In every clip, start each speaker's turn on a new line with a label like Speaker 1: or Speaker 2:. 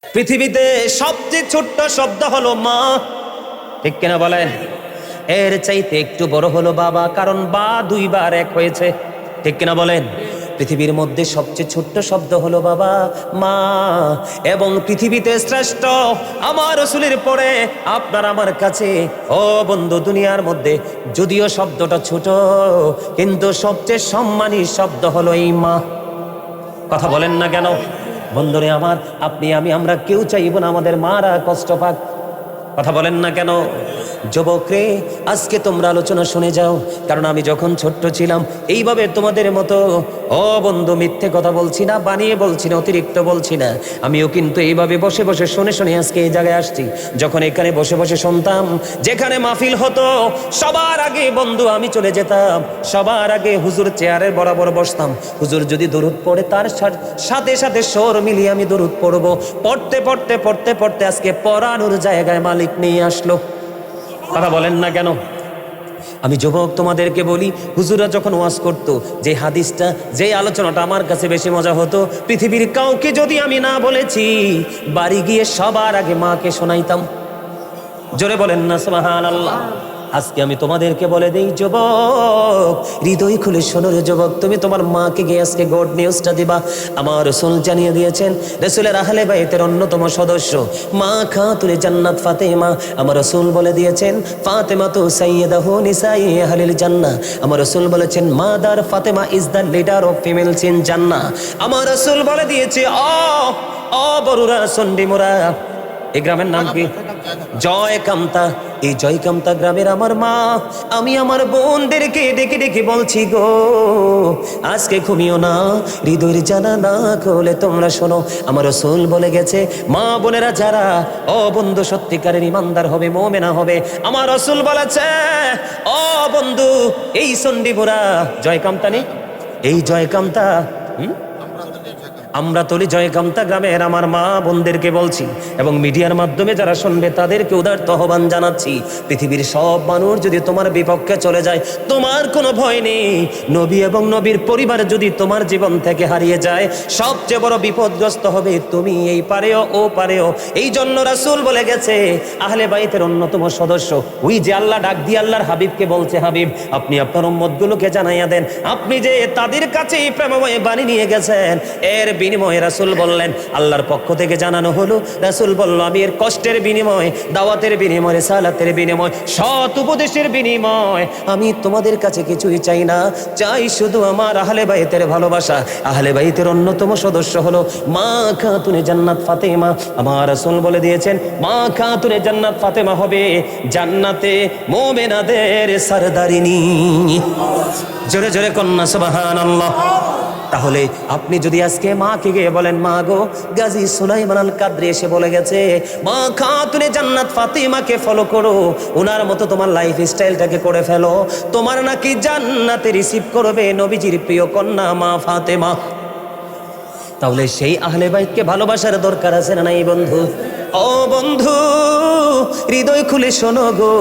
Speaker 1: পৃথিবীতে সবচেয়ে ছোট্ট শব্দ হলো মা, ঠিক কিনা বলেন? এর চাইতে একটু বড় হলো বাবা, কারণ বা দুইবার এক হয়েছে, ঠিক কিনা বলেন? পৃথিবীর মধ্যে সবচেয়ে ছোট্ট শব্দ হলো বাবা, মা। এবং পৃথিবীতে শ্রেষ্ঠ আমার রাসূলের পরে আপনার আমার কাছে, ও বন্ধু, দুনিয়ার মধ্যে যদিও শব্দটা ছোট, কিন্তু সবচেয়ে সম্মানী শব্দ হলো এই মা। কথা বলেন না কেন? বন্ধুরে আমার, আপনি আমি আমরা কেউ চাইব না আমাদের মারা কষ্ট পাক। কথা বলেন না কেন? যুবক রে, আজকে তোমরা আলোচনা শুনে যাও, কারণ আমি যখন ছোট্ট ছিলাম এইভাবে তোমাদের মতো, ও বন্ধু, মিথ্যে কথা বলছি না, বানিয়ে বলছি না, অতিরিক্ত বলছি না, আমিও কিন্তু এইভাবে বসে বসে শুনে শুনে আজকে এই জায়গায় আসছি। যখন এখানে বসে বসে শুনতাম, যেখানে মাহফিল হতো, সবার আগে বন্ধু আমি চলে যেতাম, সবার আগে হুজুর চেয়ারের বরাবর বসতাম। হুজুর যদি দরুদ পড়ে তার সাথে সাথে স্বর মিলিয়ে আমি দরুদ পড়বো। পড়তে পড়তে পড়তে পড়তে আজকে পড়ানোর জায়গায় মালিক নিয়ে আসলো। কথা বলেন না কেন? আমি যুবক তোমাদেরকে বলি, হুজুরা যখন ওয়াজ করতো, যে হাদিসটা, যে আলোচনাটা আমার কাছে বেশি মজা হতো, পৃথিবীর কাউকে যদি আমি না বলেছি, বাড়ি গিয়ে সবার আগে মাকে শোনাইতাম। জোরে বলেন না সুবহানাল্লাহ। আজকে আমি তোমাদেরকে বলে দেই, যুবক, হৃদয় খুলে শোনো রে যুবক, তুমি তোমার মাকে গিয়ে আজকে গুড নিউজটা দিবা। আমার রাসূল জানিয়ে দিয়েছেন, রাসূলের আহলে বাইতের অন্যতম সদস্য মা খাতুনে জান্নাত ফাতেমা। আমার রাসূল বলে দিয়েছেন, ফাতেমা তো সাইয়্যিদাহু নিসাই আহলিল জান্নাহ। আমার রাসূল বলেছেন, mother Fatema is the leader of females in জান্নাহ। আমার রাসূল বলে দিয়েছে, ও বড়ুরা সন্ডিমুরা, এই গ্রামের নাম কি? জয়কামতা। এই জয়কামতা গ্রামের আমার মা। আমি আমার বোনদেরকে ডেকে ডেকে বলছি গো, আজকে ঘুমিও না, হৃদয়ের জানা না খুলে তোমরা শোনো। আমার রাসূল বলে গেছে, মা বোনেরা যারা, ও বন্ধু, সত্যিকারের ইমানদার হবে, মুমিনা হবে, আমার রাসূল বলেছে, ও বন্ধু, এই সন্ডিপুরা জয়কামতা নেই, এই জয়কামতা, আমরা তলি জয়কামতা গ্রামের আমার মা বোনদেরকে বলছি, এবং মিডিয়ার মাধ্যমে যারা শুনবে তাদেরকে উদারত আহ্বান জানাচ্ছি, পৃথিবীর সব মানুষ যদি তোমার বিপক্ষে চলে যায়, তোমার কোনো ভয় নেই। নবী এবং নবীর পরিবার যদি তোমার জীবন থেকে হারিয়ে যায়, সবচেয়ে বড় বিপদগ্রস্ত হবে তুমি, এই পারেও ও পারেও। এই জন্য রাসূল বলে গেছে, আহলে বাইতের অন্যতম সদস্য, ওই যে আল্লাহ ডাক দিয়ে আল্লাহর হাবিবকে বলছে, হাবিব আপনি আপনার উম্মতগুলোকে জানাইয়া দেন, আপনি যে তাদের কাছে প্রেমময় বাণী নিয়ে গেছেন, এর বিনিময়ে রাসূল বললেন, আল্লাহর পক্ষ থেকে জানানো হলো, রাসূল বলল, আমি এর কষ্টের বিনিময়, দাওয়াতের বিনিময়, রিসালাতের বিনিময়, সৎ উপদেশের বিনিময় আমি তোমাদের কাছে কিছুই চাই না, চাই শুধু আমার আহলে বাইতের ভালোবাসা। আহলে বাইতের অন্যতম সদস্য হলো মা খাতুনে জান্নাত ফাতেমা। আমার রাসূল বলে দিয়েছেন, মা খাতুনে জান্নাত ফাতেমা হবে জান্নাতে মুমিনাদের সরদারিনী। জোরে জোরে কন্যা সুবহানাল্লাহ। তাহলে আপনি যদি আজকে মাকে গিয়ে বলেন, মা গো, গাজী সুলাইমান আল কাদরি এসে বলে গেছে, মা খাতুনে জান্নাত ফাতেমাকে ফলো করো, ওনার মতো তোমার লাইফ স্টাইলটাকে করে ফেলো, তোমার নাকি জান্নাতে রিসিভ করবে নবীজির প্রিয় কন্যা মা ফাতেমা। তাহলে সেই আহলে বাইতকে ভালোবাসার দরকার আছে না নাই বন্ধু? ও বন্ধু, হৃদয় খুলে শোনো গো,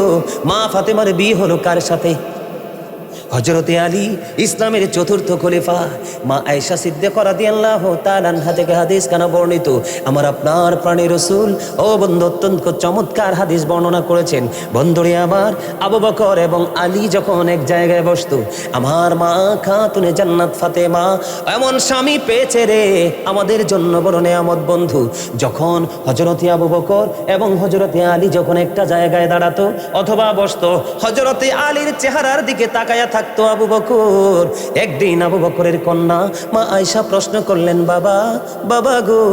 Speaker 1: মা ফাতেমার বিয়ে হলো কার সাথে? হযরতে আলী, ইসলামের চতুর্থ খলিফা। মা আয়েশা সিদ্দিকা রাদিয়াল্লাহু তাআলা আনহা থেকে হাদিস কানা বর্ণিত, আমার আপনার প্রাণের রাসূল, ও বন্ধু, অত্যন্ত চমৎকার হাদিস বর্ণনা করেছেন। বন্ধুরে আমার, আবু বকর এবং আলী যখন এক জায়গায় বসতো, আমার মা খাতুনে জান্নাত ফাতেমা এমন স্বামী পেয়েছে রে, আমাদের জন্য বড় নেয়ামত বন্ধু। যখন হযরতে আবু বকর এবং হযরতে আলী যখন একটা জায়গায় দাঁড়াতো অথবা বসতো, হযরতে আলীর চেহারার দিকে তাকায়া থাকতো আবু বকর। একদিন আবু বকরের কন্যা মা আয়েশা প্রশ্ন করলেন, বাবা, বাবা গো,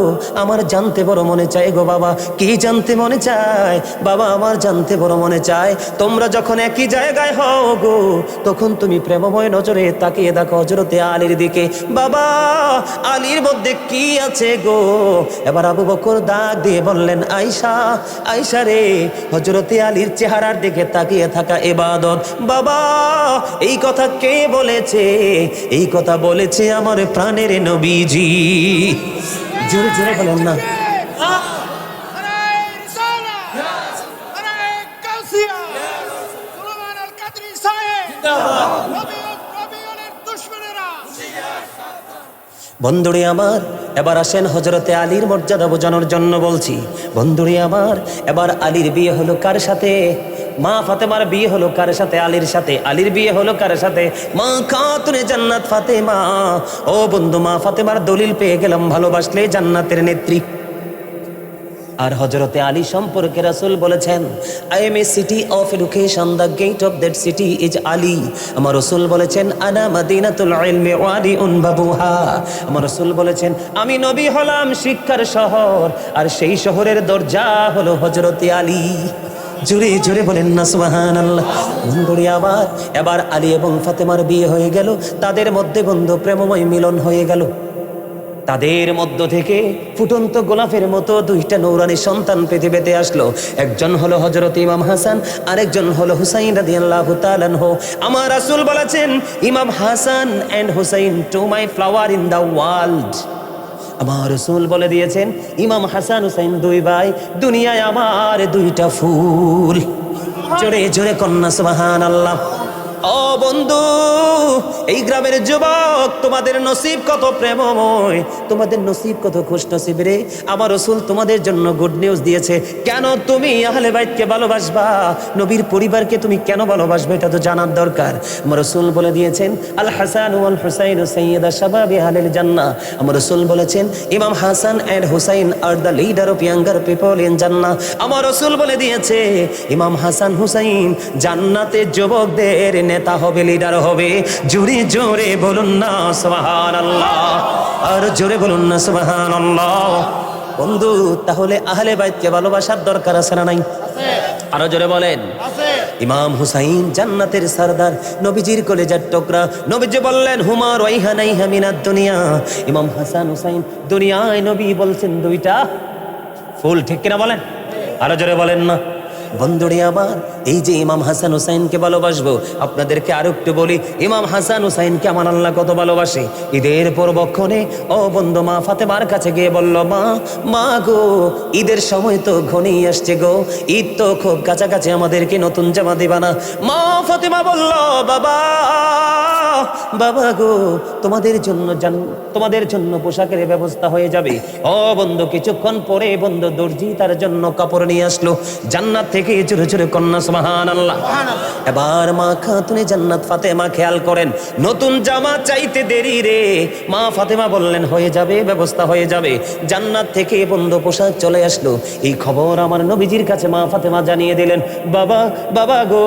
Speaker 1: আমার জানতে বড় মনে চায় গো বাবা। কি জানতে মনে চায়? বাবা, আমার জানতে বড় মনে চায়, তোমরা যখন একই জায়গায় হও গো, তখন তুমি প্রেমময় নজরে তাকিয়ে দেখো হযরতে আলীর দিকে, বাবা, আলীর মধ্যে কি আছে গো? এবার আবু বকর ডাক দিয়ে বললেন, আয়েশা, আয়েশা রে, হযরতে আলীর চেহারার দিকে তাকিয়ে থাকা ইবাদত। বাবা, এই কথা কে বলেছে? এই কথা বলেছে আমার প্রাণের নবীজি। জোরে জোরে বলেন না। বন্ধুরে আমার, এবার আসেন হযরতে আলীর মর্যাদা বোঝানোর জন্য বলছি। বন্ধুরে আমার, এবার আলীর বিয়ে হলো কার সাথে? মা ফাতেমার বিয়ে হলো কার সাথে? আলীর সাথে। আলীর বিয়ে হলো কার সাথে? মা খাতুনে জান্নাত ফাতেমা। ও বন্ধু, মা ফাতেমার দলিল পেয়ে গেলাম, ভালোবাসলে জান্নাতের নেত্রী। আর হযরতে আলী সম্পর্কে রাসূল বলেছেন, I am a city of education, the gate of that city is Ali. আমার রাসূল বলেছেন, আনা মাদিনাতুল ইলমি ওয়াদিউন বাবুহা। আমার রাসূল বলেছেন, আমি নবী হলাম শিক্ষার শহর, আর সেই শহরের দরজা হলো হযরতে আলী। জোরে জোরে বলেন না সুবহানাল্লাহ। বন্ধুরে আবার, এবার আলী এবং ফাতেমার বিয়ে হয়ে গেল, তাদের মধ্যে বন্ধু প্রেমময় মিলন হয়ে গেল। তাদের মধ্য থেকে ফুটন্ত গোলাপের মতো দুইটা নূরানী সন্তান পৃথিবীতে আসলো। একজন হলো হযরত ইমাম হাসান, আরেকজন হলো হুসাইন রাদিয়াল্লাহু তাআলা আনহু। আমার রাসূল বলেছেন, ইমাম Hasan and Hussain to my flower in the world. আমার রাসূল বলে দিয়েছেন, ইমাম হাসান হুসাইন দুই ভাই, দুনিয়ায় আমার দুইটা ফুল। জোরে জোরে কন্যা সুবহানাল্লাহ। ও বন্ধু, এই গ্রামের যুবক, তোমাদের নসিব কত প্রেমময়, তোমাদের নসিব কত খুশনসিব রে। আমার রাসূল তোমাদের জন্য গুড নিউজ দিয়েছে। কেন তুমি আহলে বাইতকে ভালোবাসবা? নবীর পরিবারকে তুমি কেন ভালোবাসবে, এটা তো জানার দরকার। আমার রাসূল বলে দিয়েছেন, আল হাসান ওয়াল হুসাইন সাইয়্যিদা শাবাবি আহলিল জান্নাহ। আমার রাসূল বলেছেন, ইমাম Hasan and Hussain are the leader of younger people in জান্নাহ। আমার রাসূল বলে দিয়েছে, ইমাম হাসান হুসাইন জান্নাতে যুবকদের নেতা হবে, লিডার হবে। জোরে জোরে বলুন না সুবহানাল্লাহ, আর জোরে বলুন না সুবহানাল্লাহ। বন্ধু, তাহলে আহলে বাইতকে ভালোবাসার দরকার আছে না নাই? আরো জোরে বলেন। ইমাম হুসাইন জান্নাতের সরদার, নবীজির কলেজার টুকরা। নবীজি বললেন, হুমা রাইহানাইহা মিনাদ দুনিয়া। ইমাম হাসান হুসাইন দুনিয়ায় নবী বলছেন দুইটা ফুল, ঠিক কিনা বলেন? আরো জোরে বলেন না। বন্ধুরে আমার, এই যে ইমাম হাসান হুসাইনকে ভালোবাসবো, আপনাদেরকে আরো একটু বলি, ইমাম হাসান হুসাইনকে আমার আল্লাহ কত ভালোবাসে। ঈদের পরবক্ষণে ও বন্ধু মা ফাতেমার কাছে গিয়ে বলল, মা গো, ঈদের সময় তো ঘনিয়ে আসছে গো, ঈদ তো খুব কাছাকাছি, আমাদেরকে নতুন জামা দিবা না? মা ফাতেমা বলল, বাবা গো, তোমাদের জন্য পোশাকের ব্যবস্থা হয়ে যাবে। ও বন্ধু, কিছুক্ষণ পরে বন্ধু দর্জি তার জন্য কাপড় নিয়ে আসলো জান্নাত থেকে। জোরে জোরে কন্যা সুবহানাল্লাহ। এবার মা খাতুনে জান্নাত ফাতেমা খেয়াল করেন, নতুন জামা চাইতে দেরি রে। মা ফাতেমা বললেন, হয়ে যাবে, ব্যবস্থা হয়ে যাবে। জান্নাত থেকে বন্ধু পোশাক চলে আসলো। এই খবর আমার নবীজির কাছে মা ফাতেমা জানিয়ে দিলেন, বাবা গো,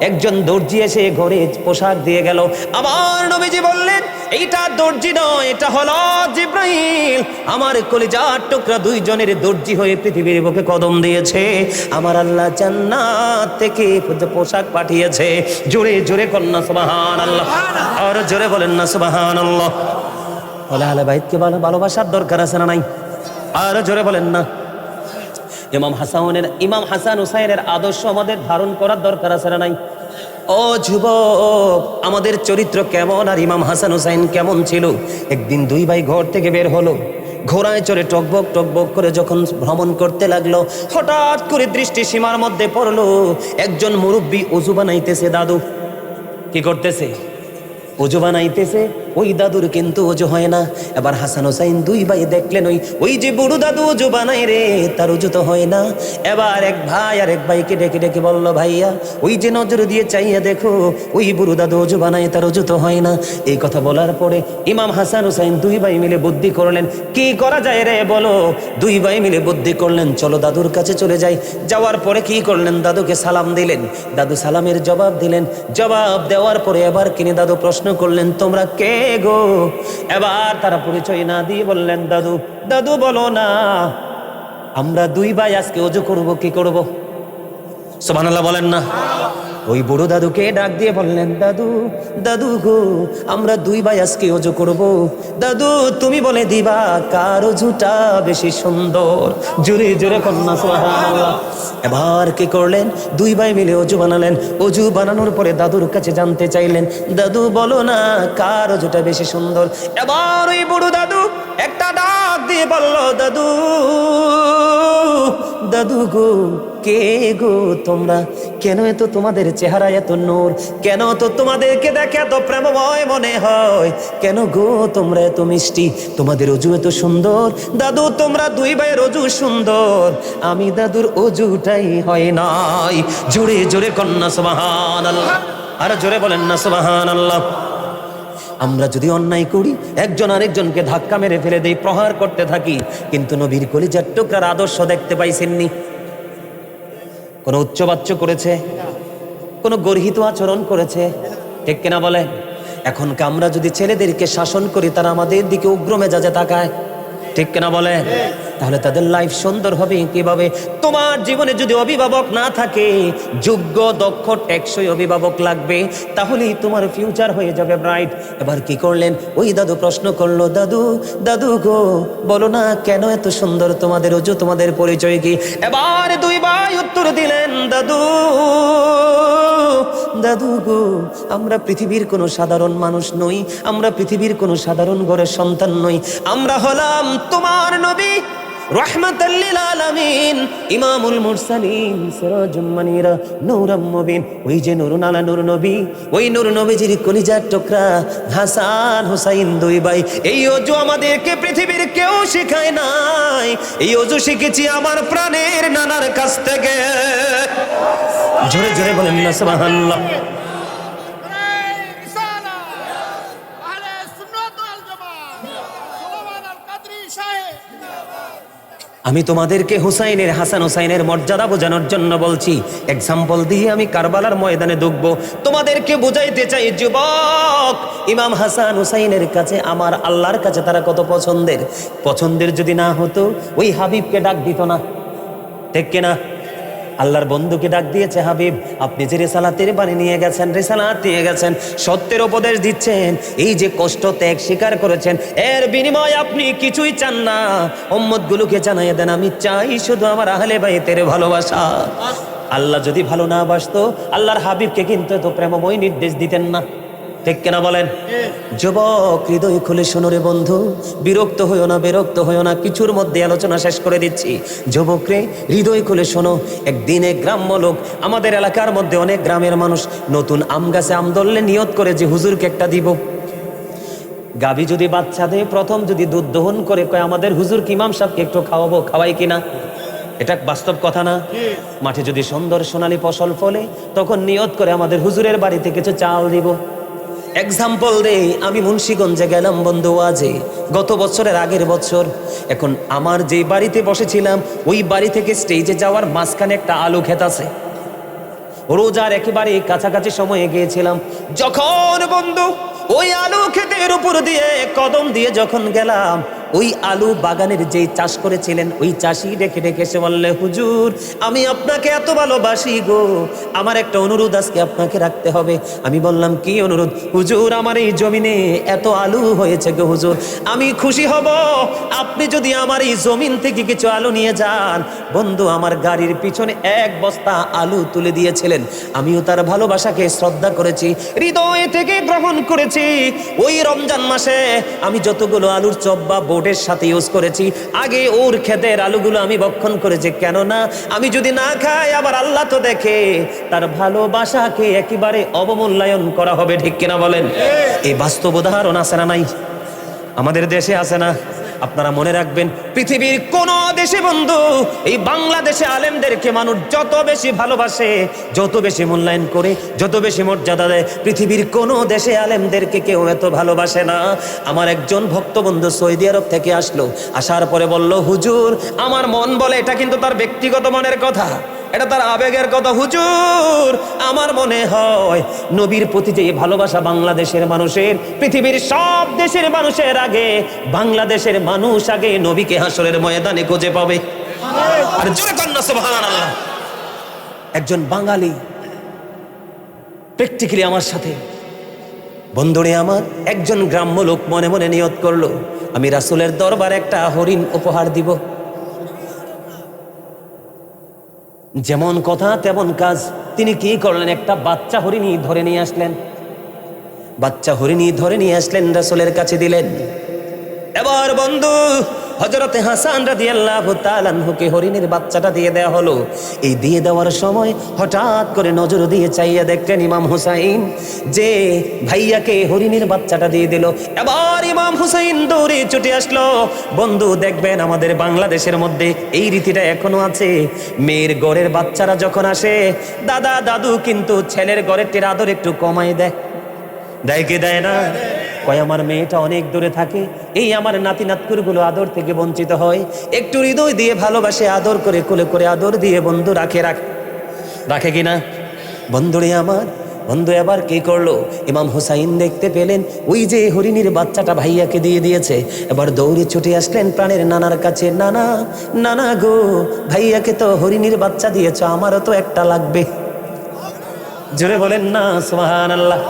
Speaker 1: একজন দর্জি এসে ঘরে পোশাক দিয়ে গেল। আমার নবীজি বললেন, এইটা দর্জি নয়, এটা হলো জিবরাইল। আমার কলিজার টুকরা দুইজনের দর্জি হয়ে পৃথিবীর বুকে কদম দিয়েছে। আমার আল্লাহ জান্নাত থেকে পোশাক পাঠিয়েছে। জোরে জোরে কন্যা সুবহানাল্লাহ, আর জোরে বলেন না সুবহানাল্লাহ। আহলে বাইতকে ভালোবাসার দরকার আছে না নাই? আর জোরে বলেন না। ইমাম হাসান হুসাইনের আদর্শ আমাদের ধারণ করার দরকার আছে না নাই? ও যুবক, আমাদের চরিত্র কেমন আর ইমাম হাসান হুসাইন কেমন ছিল? একদিন দুই ভাই ঘর থেকে বের হলো, ঘোড়ায় চড়ে টকবক টকবক করে যখন ভ্রমণ করতে লাগলো, হঠাৎ করে দৃষ্টি সীমার মধ্যে পড়লো, একজন মুরব্বী ওযু বানাইতেছে। দাদু কি করতেছে? ওযু বানাইতেছে। ওই দাদুর কিন্তু ওযু হয় না। এবার হাসান হুসাইন দুই ভাই দেখলেন, ওই যে বুড়ো দাদু ওযু বানাই রে, তার ওযু তো হয় না। এবার এক ভাই আর এক ভাইকে ডেকে ডেকে বলল, ভাইয়া, ওই যে নজর দিয়ে চাইয়া দেখো, ওই বুড়ো দাদু ওযু বানাই, তার ওযু তো হয় না। এই কথা বলার পরে ইমাম হাসান হুসাইন দুই ভাই মিলে বুদ্ধি করলেন, কি করা যায় রে বলো? দুই ভাই মিলে বুদ্ধি করলেন, চলো দাদুর কাছে চলে যাই। যাওয়ার পরে কি করলেন? দাদুকে সালাম দিলেন। দাদু সালামের জবাব দিলেন। জবাব দেওয়ার পরে এবার কিনে দাদু প্রশ্ন করলেন, তোমরা কে গো? এবার তারা পরিচয় না দিয়ে বললেন, দাদু বলো না, আমরা দুই ভাই আজকে ওযু করব। কি করব? সুবহানাল্লাহ বলেন না। ওই বুড়ো দাদুকে ডাক দিয়ে বললেন, দাদু গো, আমরা দুই ভাই আজকে ওযু করব। দাদু তুমি বলে দিবা কার ওযুটা বেশি সুন্দর। জোরে জোরে কন্যা সুবহানাল্লাহ। এবার কি করলেন? দুই ভাই মিলে ওযু বানালেন। ওযু বানানোর পরে দাদুর কাছে জানতে চাইলেন, দাদু বলো না কার ওযুটা বেশি সুন্দর। এবার ওই বুড়ো দাদু একটা ডাক দিয়ে বলল, দাদু গো, কে গো তোমরা? কেন এত তোমাদের চেহারা এত নূর, কেন তো তোমাদেরকে দেখে এত প্রেমময় মনে হয়, কেন গো তোমরা এত মিষ্টি, তোমাদের অজু এত সুন্দর। দাদু তোমরা দুই ভাইয়ের অজু সুন্দর, আমি দাদুর অজুটাই হয় নাই। জোরে জোরে কন্যা সুবহানাল্লাহ, আর জোরে বলেন না সুবহানাল্লাহ। আমরা যদি অন্যায় করি, একজন আরেকজনকে ধাক্কা মেরে ফেলে দেই, প্রহার করতে থাকি, কিন্তু নবীর কলিজার টুকরার আদর্শ দেখতে পাইছেননি? কোন উচ্চবাচ্য করেছে, কোন গর্হিত আচরণ করেছে? ঠিক কিনা বলে? এখন আমরা যদি ছেলেদেরকে শাসন করি, তারা আমাদের দিকে উগ্র মেজাজে তাকায়, ঠিক কিনা বলে? তাহলে তাদের লাইফ সুন্দর হবে কিভাবে? তোমার জীবনে যদি অভিভাবক না থাকে, যোগ্য দক্ষ টেকসই অভিভাবক লাগবে, তাহলেই তোমার ফিউচার হয়ে যাবে ব্রাইট। এবার কি করলেন? ওই দাদু প্রশ্ন করলো, দাদু দাদু গো বলো না কেন এত সুন্দর তোমাদের অজু, তোমাদের পরিচয় কি? এবার দুই ভাই উত্তর দিলেন, দাদু দাদু গো আমরা পৃথিবীর কোনো সাধারণ মানুষ নই, আমরা পৃথিবীর কোনো সাধারণ ঘরের সন্তান নই, আমরা হলাম তোমার নবী রাহমাতাল লিল আলামিন, ইমামুল মুরসালিন, সিরাজুম মুনীরা, নূরুম মুবিন। ওই যে নূরুন আলা নূর নবী, ওই নূর নবীজির কলিজার টুকরা হাসান হুসাইন দুই ভাই। এই অজু আমাদেরকে পৃথিবীর কেউ শেখায় নাই, এই অজু শিখেছি আমার প্রাণের নানার কাছ থেকে। জোরে জোরে বলেন না সুবহানাল্লাহ। আমি তোমাদেরকে হুসাইনের, হাসান হুসাইনের মর্যাদা বোঝানোর জন্য বলছি। এক্সাম্পল দিয়ে আমি কারবালার ময়দানে ঢুকবো, তোমাদেরকে বুঝাইতে চাই যুবক, ইমাম হাসান হুসাইনের কাছে আমার আল্লাহর কাছে তারা কত পছন্দের। পছন্দের যদি না হতো ওই হাবিবকে ডাক দিত না, ঠিক কিনা? আল্লাহর বন্ধুকে ডাক দিয়েছে, হাবিব আপনি যে রিসালাতের বাণী নিয়ে গেছেন, রিসালাত নিয়ে গেছেন, সত্যের উপদেশ দিচ্ছেন, এই যে কষ্ট ত্যাগ স্বীকার করেছেন, এর বিনিময়ে আপনি কিছুই চান না, উম্মতগুলোকে জানাইয়ে দেন আমি চাই শুধু আমার আহলে বাইতের ভালোবাসা। আল্লাহ যদি ভালো না বাসতো আল্লাহর হাবিবকে কিন্তু এত প্রেমময় নির্দেশ দিতেন না, ঠিক কিনা বলেন? যুবক হৃদয় খুলে শোনো রে বন্ধু, বিরক্ত হইও না, বিরক্ত হইও না, কিছুর মধ্যে আলোচনা শেষ করে দিচ্ছি। যুবক রে হৃদয় খুলে শোনো, একদিন এক গ্রাম্য লোক, আমাদের এলাকার মধ্যে অনেক গ্রামের মানুষ নতুন আম গাছে আম ধরলে নিয়ত করে যে হুজুরকে একটা দিব। গাভী যদি বাচ্চা দেয়, প্রথম যদি দুধ দহন করে কয় আমাদের হুজুর কি ইমাম সাহেবকে একটু খাওয়াবো, খাওয়াই কিনা? এটা বাস্তব কথা না? মাঠে যদি সুন্দর সোনালী ফসল ফলে, তখন নিয়ত করে আমাদের হুজুরের বাড়িতে কিছু চাল দিব। এক্সাম্পল দেই, আমি মুন্সিগঞ্জে গেলাম বন্ধু আজে, গত বছরের আগের বছর। এখন আমার যে বাড়িতে বসেছিলাম ওই বাড়ি থেকে স্টেজে যাওয়ার মাঝখানে একটা আলু ক্ষেত আছে। রোজার একেবারে কাছাকাছি সময়ে গিয়েছিলাম, যখন বন্ধু ওই আলু ক্ষেতের উপর দিয়ে কদম দিয়ে যখন গেলাম, ওই আলু বাগানের যেই চাষ করেছিলেন ওই চাষি ডেকে ডেকে এসে বললে, হুজুর আমি আপনাকে এত ভালোবাসি গো, আমার একটা অনুরোধ আজকে আপনাকে রাখতে হবে। আমি বললাম কি অনুরোধ? হুজুর আমার এই জমিনে এত আলু হয়েছে গো হুজুর, আমি খুশি হব আপনি যদি আমার এই জমিন থেকে কিছু আলু নিয়ে যান। বন্ধু আমার গাড়ির পিছনে এক বস্তা আলু তুলে দিয়েছিলেন, আমিও তার ভালোবাসাকে শ্রদ্ধা করেছি, হৃদয় থেকে গ্রহণ করেছি। ওই রমজান মাসে আমি যতগুলো আলুর চপ বা বোর্ডের সাথে ইউজ করেছি, আগে ওর ক্ষেতের আলুগুলো আমি ভক্ষণ করেছি। কেননা আমি যদি না খাই আবার আল্লাহ তো দেখে, তার ভালোবাসাকে একেবারে অবমূল্যায়ন করা হবে, ঠিক কিনা বলেন? এই বাস্তব উদাহরণ আছে না নাই? আমাদের দেশে আছে না? আপনারা মনে রাখবেন, পৃথিবীর কোন দেশে বন্ধু এই বাংলাদেশে আলেমদেরকে মানুষ যত বেশি ভালোবাসে, যত বেশি মূল্যায়ন করে, যত বেশি মর্যাদা দেয়, পৃথিবীর কোন দেশে আলেমদেরকে কেউ এত ভালোবাসে না। আমার একজন ভক্ত বন্ধু সৌদি আরব থেকে আসলো, আসার পরে বলল, হুজুর আমার মন বলে, এটা কিন্তু তার ব্যক্তিগত মনের কথা, এটা তার আবেগের কথা, হুজুর আমার মনে হয় নবীর প্রতি যে ভালোবাসা বাংলাদেশের মানুষের, পৃথিবীর সব দেশের মানুষের আগে বাংলাদেশের মানুষ আগে নবীকে হাসরের ময়দানে খুঁজে পাবে। আর জোরে কন্যা সুবহানাল্লাহ। একজন বাঙালি প্র্যাকটিক্যালি আমার সাথে, বন্ধুরে আমার, একজন গ্রাম্য লোক মনে মনে নিয়ত করলো, আমি রাসূলের দরবারে একটা হরিণ উপহার দিব। যেমন কথা তেমন কাজ, তিনি কি করলেন? একটা বাচ্চা হরিণী ধরে নিয়ে আসলেন, বাচ্চা হরিণী ধরে নিয়ে আসলেন, রাসূলের কাছে দিলেন। এবার বন্ধু হযরতে হাসান রাদিয়াল্লাহু তাআলা আনহুকে হরিণের বাচ্চাটা দিয়ে দেওয়া হলো। এই দিয়ে দেওয়ার সময় হঠাৎ করে নজর দিয়ে চাইয়া দেখলেন ইমাম হুসাইন যে ভাইয়াকে হরিণের বাচ্চাটা দিয়ে দিল। এবার ইমাম হুসাইন দৌড়ে ছুটে আসলো। বন্ধু দেখবেন আমাদের বাংলাদেশের মধ্যে এই রীতিটা এখনো আছে। মেয়ের ঘরের বাচ্চারা যখন আসে দাদা দাদু কিন্তু ছেলের ঘরের আদর একটু কমায় দেয়, দেয় কি দেয় না? কয় আমার মেয়েটা অনেক দূরে থাকে, এই আমার নাতি নাতকুরগুলো আদর থেকে বঞ্চিত হয়, একটু হৃদয় দিয়ে ভালোবাসে, আদর করে কোলে করে আদর দিয়ে বন্ধু রাখে কিনা? বন্ধুরে আমার, বন্ধু এবার কি করলো? ইমাম হুসাইন দেখতে পেলেন ওই যে হরিণীর বাচ্চাটা ভাইয়াকে দিয়ে দিয়েছে। এবার দৌড়ে ছুটে আসলেন প্রাণের নানার কাছে। নানা, নানা গো, ভাইয়াকে তো হরিণীর বাচ্চা দিয়েছ, আমারও তো একটা লাগবে। জোরে বলেন না সুবহানাল্লাহ।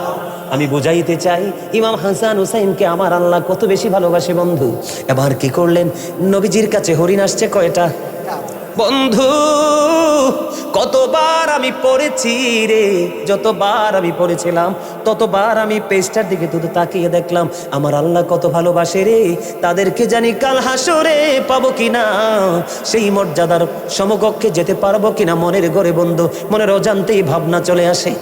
Speaker 1: আমি বুঝাইতে চাই ইমাম হাসান হুসাইনকে আমার আল্লাহ কত বেশি ভালোবাসে বন্ধু। এবার কি করলেন? নবীজির কাছে হরিণ আসছে কয়টা? বন্ধু কতবার আমি পড়েছি রে, যতবার আমি পড়েছিলাম ততবার আমি পেজটার দিকে শুধু তাকিয়ে দেখলাম আমার আল্লাহ কত ভালোবাসে রে। তাদেরকে জানি কাল হাসরে পাবো কিনা, সেই মর্যাদার সমকক্ষে যেতে পারবো কিনা মনের ঘরে বন্ধু মনের অজান্তেই ভাবনা চলে আসে।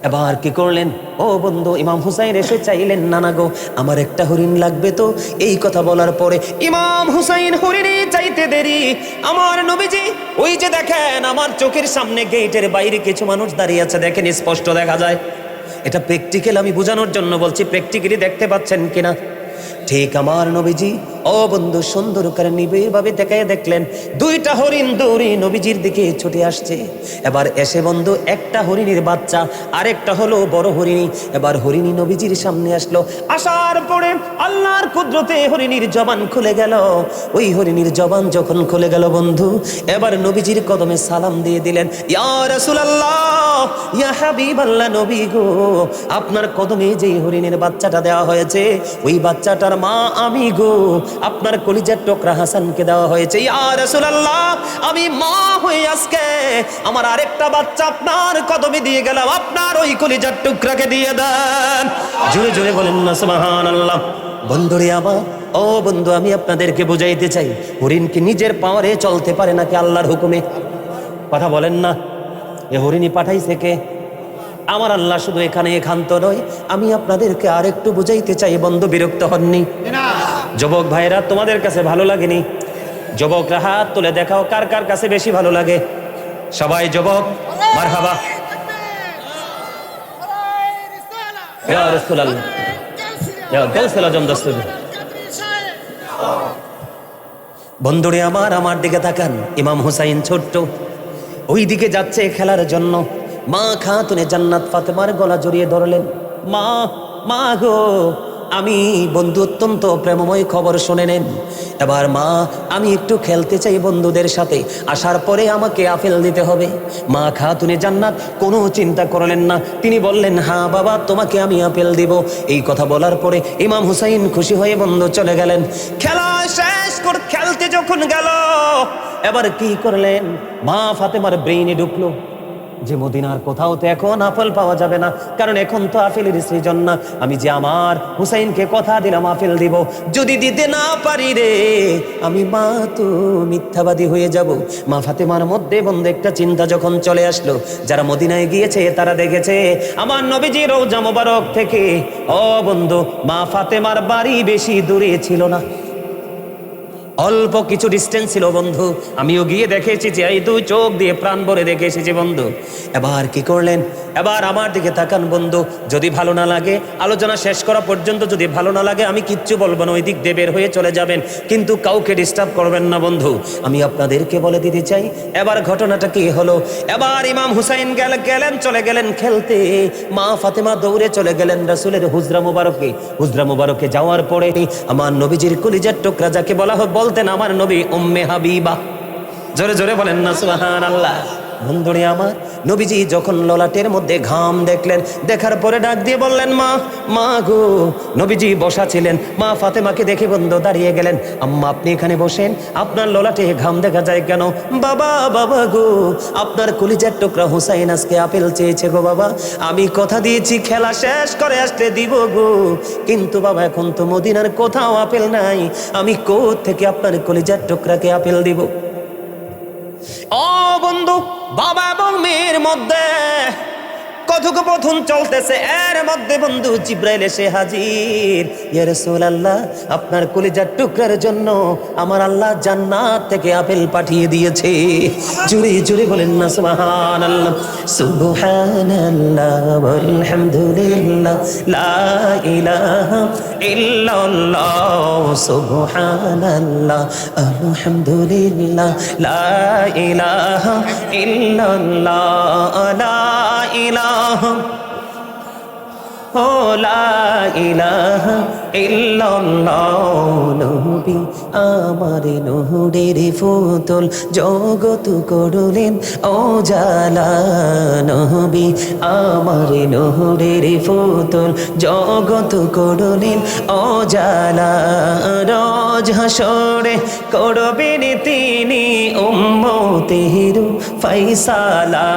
Speaker 1: এবার কি করলেন? ও বন্ধু, ইমাম হুসাইন এসে চাইলেন নানা গো আমার একটা হরিণ লাগবে তো। এই কথা বলার পরে ইমাম হুসাইন হরিণে চাইতে দেরি আমার নবীজি ওই যে দেখেন আমার চোখের সামনে গেটের বাইরে কিছু মানুষ দাঁড়িয়ে আছে, দেখেন স্পষ্ট দেখা যায়। এটা প্র্যাকটিক্যাল, আমি বোঝানোর জন্য বলছি, প্র্যাকটিক্যালি দেখতে পাচ্ছেন কিনা? ঠিক আমার নবীজি ও বন্ধু সুন্দর করে নিবিড় ভাবে দেখায় দেখলেন দুইটা হরিণ দৌড়ে নবীজির দিকে ছুটে আসছে। এবার এসে বন্ধু একটা হরিণীর বাচ্চা, আরেকটা হলো বড় হরিণী। এবার হরিণী নবীজির সামনে আসলো। আসার পরে আল্লাহর কুদরতে হরিণীর জবান খুলে গেল। ওই হরিণীর জবান যখন খুলে গেল বন্ধু, এবার নবীজির কদমে সালাম দিয়ে দিলেন, ইয়া রাসূলুল্লাহ, ইয়া হাবিবাল্লাহ, নবী গো আপনার কদমে যেই হরিণের বাচ্চাটা দেওয়া হয়েছে ওই বাচ্চাটার মা আমি গো, আপনার কলিজার টুকরা হাসানকে দেওয়া হয়েছে। ইয়া রাসূলুল্লাহ, আমি মা হয়ে আজকে আমার আরেকটা বাচ্চা আপনার কদমে দিয়ে গেলাম, আপনার ওই কলিজার টুকরাকে দিয়ে দেন। জোরে জোরে বলেন না সুবহানাল্লাহ। বন্ধুরে আমার, ও বন্ধু আমি আপনাদেরকে বুঝাইতে চাই হরিণ কি নিজের পাওয়ারে চলতে পারে নাকি আল্লাহর হুকুমে? কথা বলেন না। এ হরিণী পাঠাইছে কে? আমার আল্লাহ। শুধু এখানে এখান্ত নয়, আমি আপনাদেরকে আরেকটু বুঝাইতে চাই বন্ধু, বিরক্ত হননি? যুবক ভাইরা তোমাদের কাছে ভালো লাগেনি? যুবকরা হাত তুলে দেখাও কার কার কাছে বেশি ভালো লাগে। সবাই যুবক মারহাবা। ইয়া রাসূলুল্লাহ, ইয়া গাউসুল আজম দস্তগীর। বন্ধুরে আমার, আমার দিকে তাকান। ইমাম হুসাইন ছোট্ট ওই দিকে যাচ্ছে খেলার জন্য। মা খাতুনে জান্নাত ফাতেমার গলা জড়িয়ে ধরলেন। মা, মা গো, আমি বন্ধু অত্যন্ত প্রেমময় খবর শুনে নেন। এবার মা, আমি একটু খেলতে চাই বন্ধুদের সাথে, আসার পরে আমাকে আপেল দিতে হবে। মা খাতুনে জান্নাত কোনো চিন্তা করলেন না, তিনি বললেন হ্যাঁ বাবা তোমাকে আমি আপেল দিব। এই কথা বলার পরে ইমাম হুসাইন খুশি হয়ে বন্ধু চলে গেলেন। খেলা শেষ করে খেলতে যখন গেল এবার কি করলেন? মা ফাতেমার ব্রেইনে ঢুকলো যে মদিনার কোথাও তো এখন আপেল পাওয়া যাবে না, কারণ এখন তো আপেলের সিজন না। আমি যে আমার হুসাইনকে কথা দিলাম আপেল দিব, যদি দিতে না পারি রে আমি মা তো মিথ্যাবাদী হয়ে যাব। মা ফাতেমার মধ্যে বন্ধু একটা চিন্তা যখন চলে আসলো, যারা মদিনায় গিয়েছে তারা দেখেছে আমার নবীজি রওজা মোবারক থেকে ও বন্ধু মা ফাতেমার বাড়ি বেশি দূরে ছিল না, অল্প কিছু ডিস্টেন্স ছিল বন্ধু। আমিও গিয়ে দেখেছি যে এই দুই চোখ দিয়ে প্রাণ ভরে দেখে এসেছি বন্ধু। এবার কি করলেন? এবার আমার দিকে তাকান বন্ধু, যদি ভালো না লাগে আলোচনা শেষ করা পর্যন্ত যদি ভালো না লাগে আমি কিচ্ছু বলবো না, ওই দিক দিয়ে বের হয়ে চলে যাবেন, কিন্তু কাউকে ডিস্টার্ব করবেন না বন্ধু। আমি আপনাদেরকে বলে দিতে চাই এবার ঘটনাটা কি হলো। এবার ইমাম হুসাইন গেলেন চলে গেলেন খেলতে, মা ফাতেমা দৌড়ে চলে গেলেন রাসূলের হুজরা মুবারকে। হুজরা মুবারকে যাওয়ার পরে আমার নবীজির কলিজার টুকরা যাকে বলা হয় বলতেন আমার নবী উম্মে হাবিবা, জোরে জোরে বলেন না সুবহানাল্লাহ। বন্ধুরে আমার, নবীজি যখন ললাটের মধ্যে ঘাম দেখলেন, দেখার পরে ডাক দিয়ে বললেন, মা, মা গো। নবীজি বসা ছিলেন, মা ফাতেমাকে দেখে বন্ধু দাঁড়িয়ে গেলেন, আম্মা আপনি এখানে বসেন, আপনার ললাটে ঘাম দেখা যায় কেন? বাবা, বাবা গো, আপনার কলিজার টুকরা হুসাইন আজকে আপেল চেয়েছে গো বাবা, আমি কথা দিয়েছি খেলা শেষ করে আসতে দিব গো, কিন্তু বাবা এখন তো মদিনার কোথাও আপেল নাই, আমি কোথা থেকে আপনার কলিজার টুকরাকে আপেল দিব? ও বন্ধু, বাবা এবং মেয়ের মধ্যে কথোপকথন চলতেছে, এর মধ্যে বন্ধু জিব্রাইল এসে হাজির। ইয়া রাসূলুল্লাহ, আপনার কলিজার টুকরার জন্য আমার আল্লাহ জান্নাত থেকে আপেল পাঠিয়ে দিয়েছে। জোরে জোরে বলেন না সুবহানাল্লাহ। সুবহানাল্লাহ ওয়ালহামদুলিল্লাহ লা ইলাহা ইল্লাল্লাহ, সুবহানাল্লাহ আলহামদুলিল্লাহ লা ইলাহা ইল্লাল্লাহ, লা ইলাহা ও লা ইলাহা ইল্লাল্লাহ। নবী আমার নূরের ফুতল, জগৎ করলেন ও জালা, নবী আমার নূরের ফুতল, জগৎ করলেন ও জালা, রোজ হাসরে করবেন তিনি উম্মতের ফায়সালা।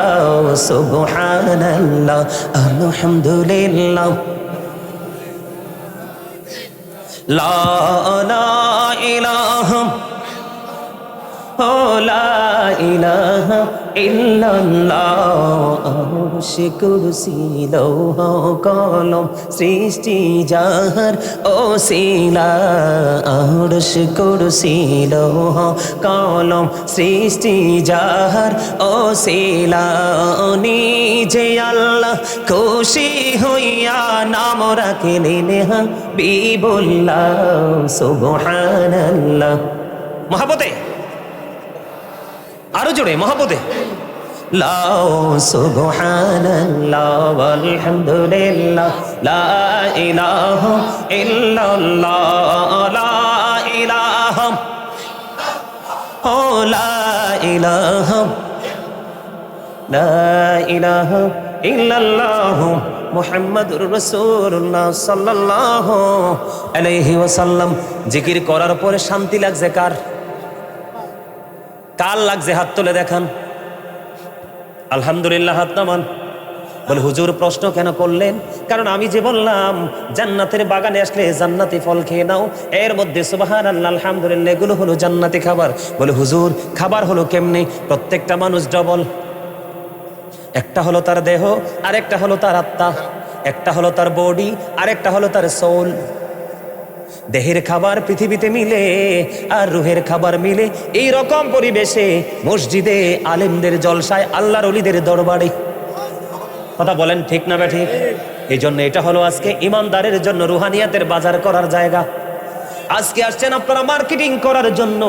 Speaker 1: সুবহানাল্লাহ আলহামদুলিল্লাহ লা ইলাহা ও লা ইলাহা ইল্লাল্লাহ। আরশে কুরসি লৌহ কলম সৃষ্টি যাহার ওসিলা, আরশে কুরসি লৌহ কলম সৃষ্টি যাহার ওসিলা, নিজে আল্লাহ খুশি হইয়া নাম রাখিলেন হাবিবুল্লাহ। সুবহানাল্লাহ। মহাব্বতে আরো জোরে, মহাব্বতে লাও। সুবহানাল্লাহ ওয়ালহামদুলিল্লাহ লা ইলাহা ইল্লাল্লাহ, লা ইলাহা ও লা ইলাহা লা ইলাহা ইল্লাল্লাহ মুহাম্মাদুর রাসূলুল্লাহ সাল্লাল্লাহু আলাইহি ওয়াসাল্লাম। জিকির করার পরে শান্তি লাগছে কার? কার লাগছে? হাত তুলে দেখান। আলহামদুলিল্লাহ হাত নামান। বলে হুজুর প্রশ্ন কেন করলেন? কারণ আমি যে বললাম জান্নাতের বাগানে আসলে জান্নাতি ফল খেয়ে নাও, এর মধ্যে সুবহানাল্লাহ আলহামদুলিল্লাহ এগুলো হলো জান্নাতি খাবার। বলে হুজুর খাবার হলো কেমনে? প্রত্যেকটা মানুষ ডবল, একটা হলো তার দেহ, আরেকটা হলো তার আত্মা, একটা হলো তার বডি, আরেকটা হলো তার সোল। দেহের খাবার পৃথিবীতে মিলে আর রুহের খাবার মিলে এই রকম পরিবেশে মসজিদে, আলেমদের জলসায়, আল্লাহর ওলিদের দরবারে। কথা বলেন ঠিক না ঠিক? এই জন্য এটা হলো আজকে ইমানদারের জন্য রুহানিয়াতের বাজার করার জায়গা। আজকে আসছেন আপনারা মার্কেটিং করার জন্য,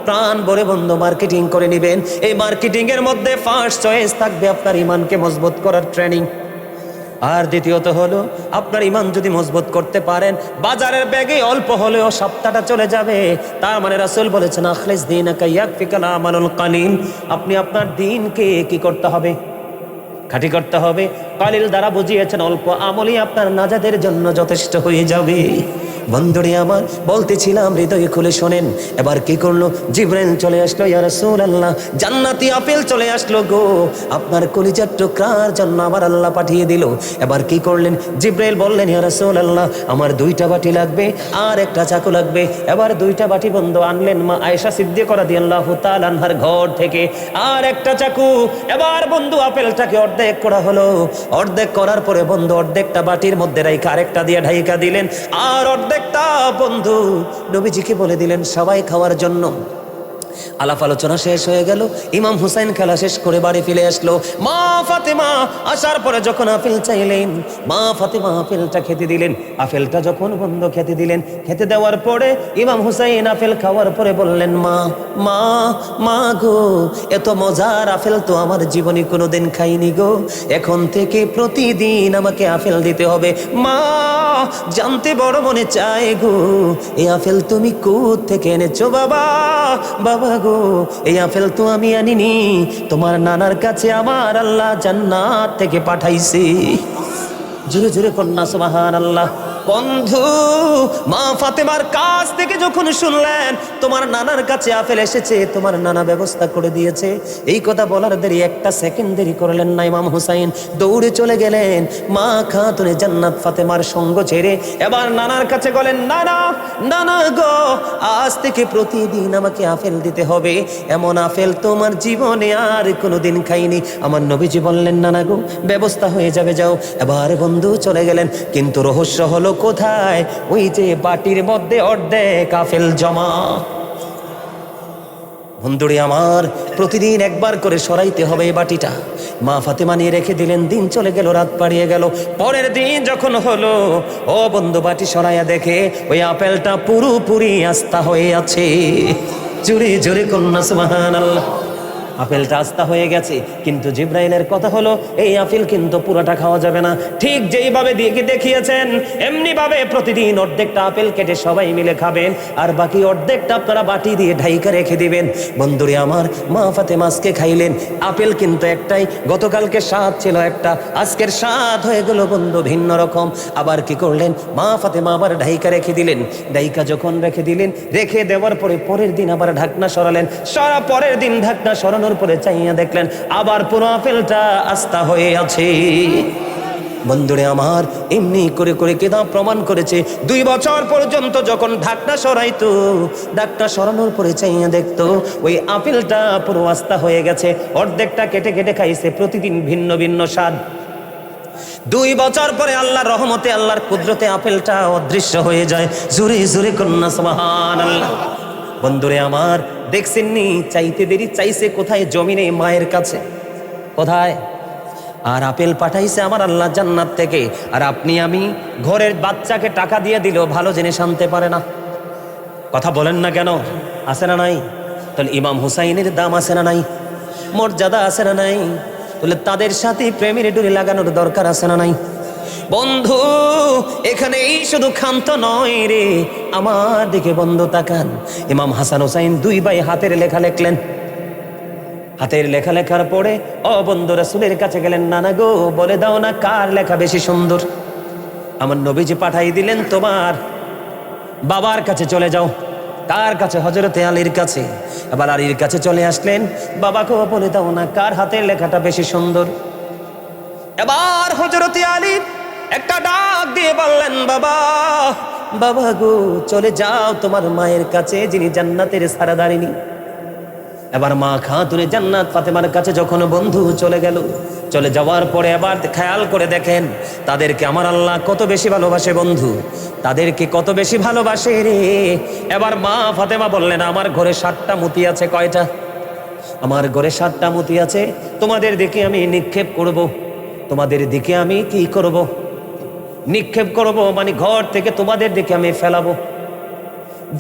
Speaker 1: প্রাণ ভরে বন্ধু মার্কেটিং করে নেবেন। এই মার্কেটিং এর মধ্যে ফার্স্ট চয়েস থাকবে আপনার ইমানকে মজবুত করার ট্রেনিং। আর দ্বিতীয়ত হলো আপনার ইমান যদি মজবুত করতে পারেন, বাজারের ব্যাগে অল্প হলেও সপ্তাহটা চলে যাবে। তার মানে রাসূল বলেছেন আখলিস দীনাকা ইয়াকফিকাল আমালুল কালিল। আপনি আপনার দ্বীনকে কি করতে হবে? খাঁটি করতে হবে। কালিল দ্বারা বুঝিয়েছেন অল্প আমলই আপনার নাজাতের জন্য যথেষ্ট হয়ে যাবে। বন্ধুরে আমার, বলতেছিলাম হৃদয় খুলে শোনেন। এবার কি করলো? জিবরাইল চলে আসলো, ইয়া রাসূলুল্লাহ জান্নাতি আপেল চলে আসলো গো, আপনার কলিজার টুকরার জন্য আমার আল্লাহ পাঠিয়ে দিল। এবার কি করলেন? জিবরাইল বললেন, ইয়া রাসূলুল্লাহ আমার 2টা বাটি লাগবে আর একটা চাকু লাগবে। এবার 2টা বাটি বন্ধু আনলেন মা আয়েশা সিদ্দিকা রাদিয়াল্লাহু তাআলা আনহার ঘর থেকে, আর একটা চাকু। এবার বন্ধু আপেলটাকে অর্ধেক করা হলো। অর্ধেক করার পরে বন্ধু অর্ধেকটা বাটির মধ্যে রাইখা আরেকটা দিয়ে ঢাইকা দিলেন, আর অর্ধেকটা বন্ধু নবীজিকে বলে দিলেন সবাই খাওয়ার জন্য। আলাপ আলোচনা শেষ হয়ে গেল। ইমাম হুসাইন খেলা শেষ করে বাড়ি ফিরে আসলো। মা ফাতেমা আসার পরে যখন আপেল চাইলেন, মা ফাতেমা আপেলটা খেতে দিলেন। আপেলটা যখন বন্ধ খেতে দিলেন, খেতে দেওয়ার পরে ইমাম হুসাইন আপেল খাওয়ার পরে বললেন, মা মা মা গো, এত মজার আপেল তো আমার জীবনে কোনোদিন খাইনি গো, এখন থেকে প্রতিদিন আমাকে আপেল দিতে হবে। মা জানতে বড় মনে চায় গো, এই আপেল তুমি কোথা থেকে এনেছো? বাবা বাবা বাবা গো, এই আপেল তো আমি আনিনি, তোমার নানার কাছে আমার আল্লাহ জান্নাত থেকে পাঠাইছে। জোরে জোরে কন্যা সুবহানাল্লাহ। বন্ধু, মা ফাতেমার কাছ থেকে যখন শুনলেন তোমার নানার কাছে আপেল এসেছে, তোমার নানা ব্যবস্থা করে দিয়েছে, এই কথা বলার দেরি একটা সেকেন্ড দেরি করলেন না। ইমাম হুসাইন দৌড়ে চলে গেলেন মা খাতুনে জান্নাত ফাতেমার সঙ্গ ছেড়ে। এবার নানার কাছে গেলেন, নানা নানা গো, আজ থেকে প্রতিদিন আমাকে আপেল দিতে হবে, এমন আপেল তোমার জীবনে আর কোনোদিন খাইনি। আমার নবীজি বললেন, নানা গো ব্যবস্থা হয়ে যাবে, যাও। এবার বন্ধু চলে গেলেন, কিন্তু রহস্য হলো কোথায়? ওই যে বাটির মধ্যে অর্ধেক আপেল জমা। বন্ধুরে আমার, প্রতিদিন একবার করে সরাইতে হবে এই বাটিটা। মা ফাতেমা নিয়ে রেখে দিলেন, দিন চলে গেল, রাত পাড়িয়ে গেল। পরের দিন যখন হলো, ও বন্ধু বাটি সরাইয়া দেখে ওই আপেলটা পুরোপুরি আস্থা হয়ে আছে। জোরে জোরে কন্যা সুবহানাল্লাহ। আপেলটা আস্থা হয়ে গেছে, কিন্তু জিব্রাইলের কথা হলো এই আপেল কিন্তু পুরোটা খাওয়া যাবে না। ঠিক যেইভাবে দেখিয়েছেন এমনি ভাবে প্রতিদিন অর্ধেকটা আপেল কেটে সবাই মিলে খাবেন, আর বাকি অর্ধেকটা আপনারা বাটি দিয়ে ঢাইকা রেখে দিবেন। বন্ধুরে আমার, মা ফাতেমা আজকে খাইলেন আপেল কিন্তু একটাই, গতকালকে স্বাদ ছিল একটা, আজকের স্বাদ হয়ে গেল বন্ধু ভিন্ন রকম। আবার কি করলেন? মা ফাতেমা আবার ঢাইকা রেখে দিলেন। ঢাইকা যখন রেখে দিলেন, রেখে দেওয়ার পরে পরের দিন আবার ঢাকনা সরালেন। সারা পরের দিন ঢাকনা সরানোর পরে চাইয়া দেখলেন আবার পুরো আপেলটা আস্থা হয়ে আছে। বন্ধুরে আমার, এমনি করে করে কেদা প্রমাণ করেছে 2 বছর পর্যন্ত যখন ঢাকনা সরাইতো, ঢাকনা সরানোর পরে চাইয়া দেখতো ওই আপেলটা পুরো আস্থা হয়ে গেছে। অর্ধেকটা কেটে কেটে খাইছে, প্রতিদিন ভিন্ন ভিন্ন স্বাদ। 2 বছর পরে আল্লাহর রহমতে, আল্লাহর কুদরতে আপেলটা অদৃশ্য হয়ে যায়। জোরে জোরে কন্যা সুবহানাল্লাহ। বন্ধুরে আমার, দেখছেননি চাইতে দেরি চাইছে কোথায়? জমিনে, মায়ের কাছে। কোথায়? আর আপেল পাঠাইছে আমার আল্লাহ জান্নাত থেকে। আর আপনি আমি ঘরের বাচ্চাকে টাকা দিয়ে দিলেও ভালো জিনিস আনতে পারে না। কথা বলেন না কেন? আছে না নাই? তাহলে ইমাম হুসাইনের দাম আছে না নাই? মর্যাদা আছে না নাই? তাহলে তাদের সাথে প্রেমের ডুরি লাগানোর দরকার আছে না নাই? বন্ধু, এখানে এই শুধু ক্ষান্ত নয় রে, আমার দিকে বন্ধু তাকান। ইমাম হাসান হুসাইন 2 ভাই হাতের লেখা লেখলেন। হাতের লেখা লেখার পরে ও বন্ধু রাসূলের কাছে গেলেন, নানা গো বলে দাও না কার লেখা বেশি সুন্দর। আমার নবীজি পাঠাই দিলেন, তোমার বাবার কাছে চলে যাও। কার কাছে? হযরতে আলীর কাছে। এবার আলীর কাছে চলে আসলেন, বাবাকে বলে দাও না কার হাতের লেখাটা বেশি সুন্দর। এবার হযরতে আলী একটা ডাক দিয়ে বললেন, বাবা বাবা গো, চলে যাও তোমার মায়ের কাছে, যিনি জান্নাতের সারাদারিনী। এবার মা খাতুনে জান্নাত ফাতেমার কাছে যখন বন্ধু চলে গেল, চলে যাওয়ার পরে এবার খেয়াল করে দেখেন তাদেরকে আমার আল্লাহ কত বেশি ভালোবাসে। বন্ধু, তাদেরকে কত বেশি ভালোবাসে রে। এবার মা ফাতেমা বললেন, আমার ঘরে 7টা মতি আছে। কয়টা? আমার ঘরে 7টা মতি আছে। তোমাদের দিকে আমি নিক্ষেপ করব। তোমাদের দিকে আমি কি করব? নিক্ষেপ করব, মানে ঘর থেকে তোমাদের দিকে আমি ফেলাবো।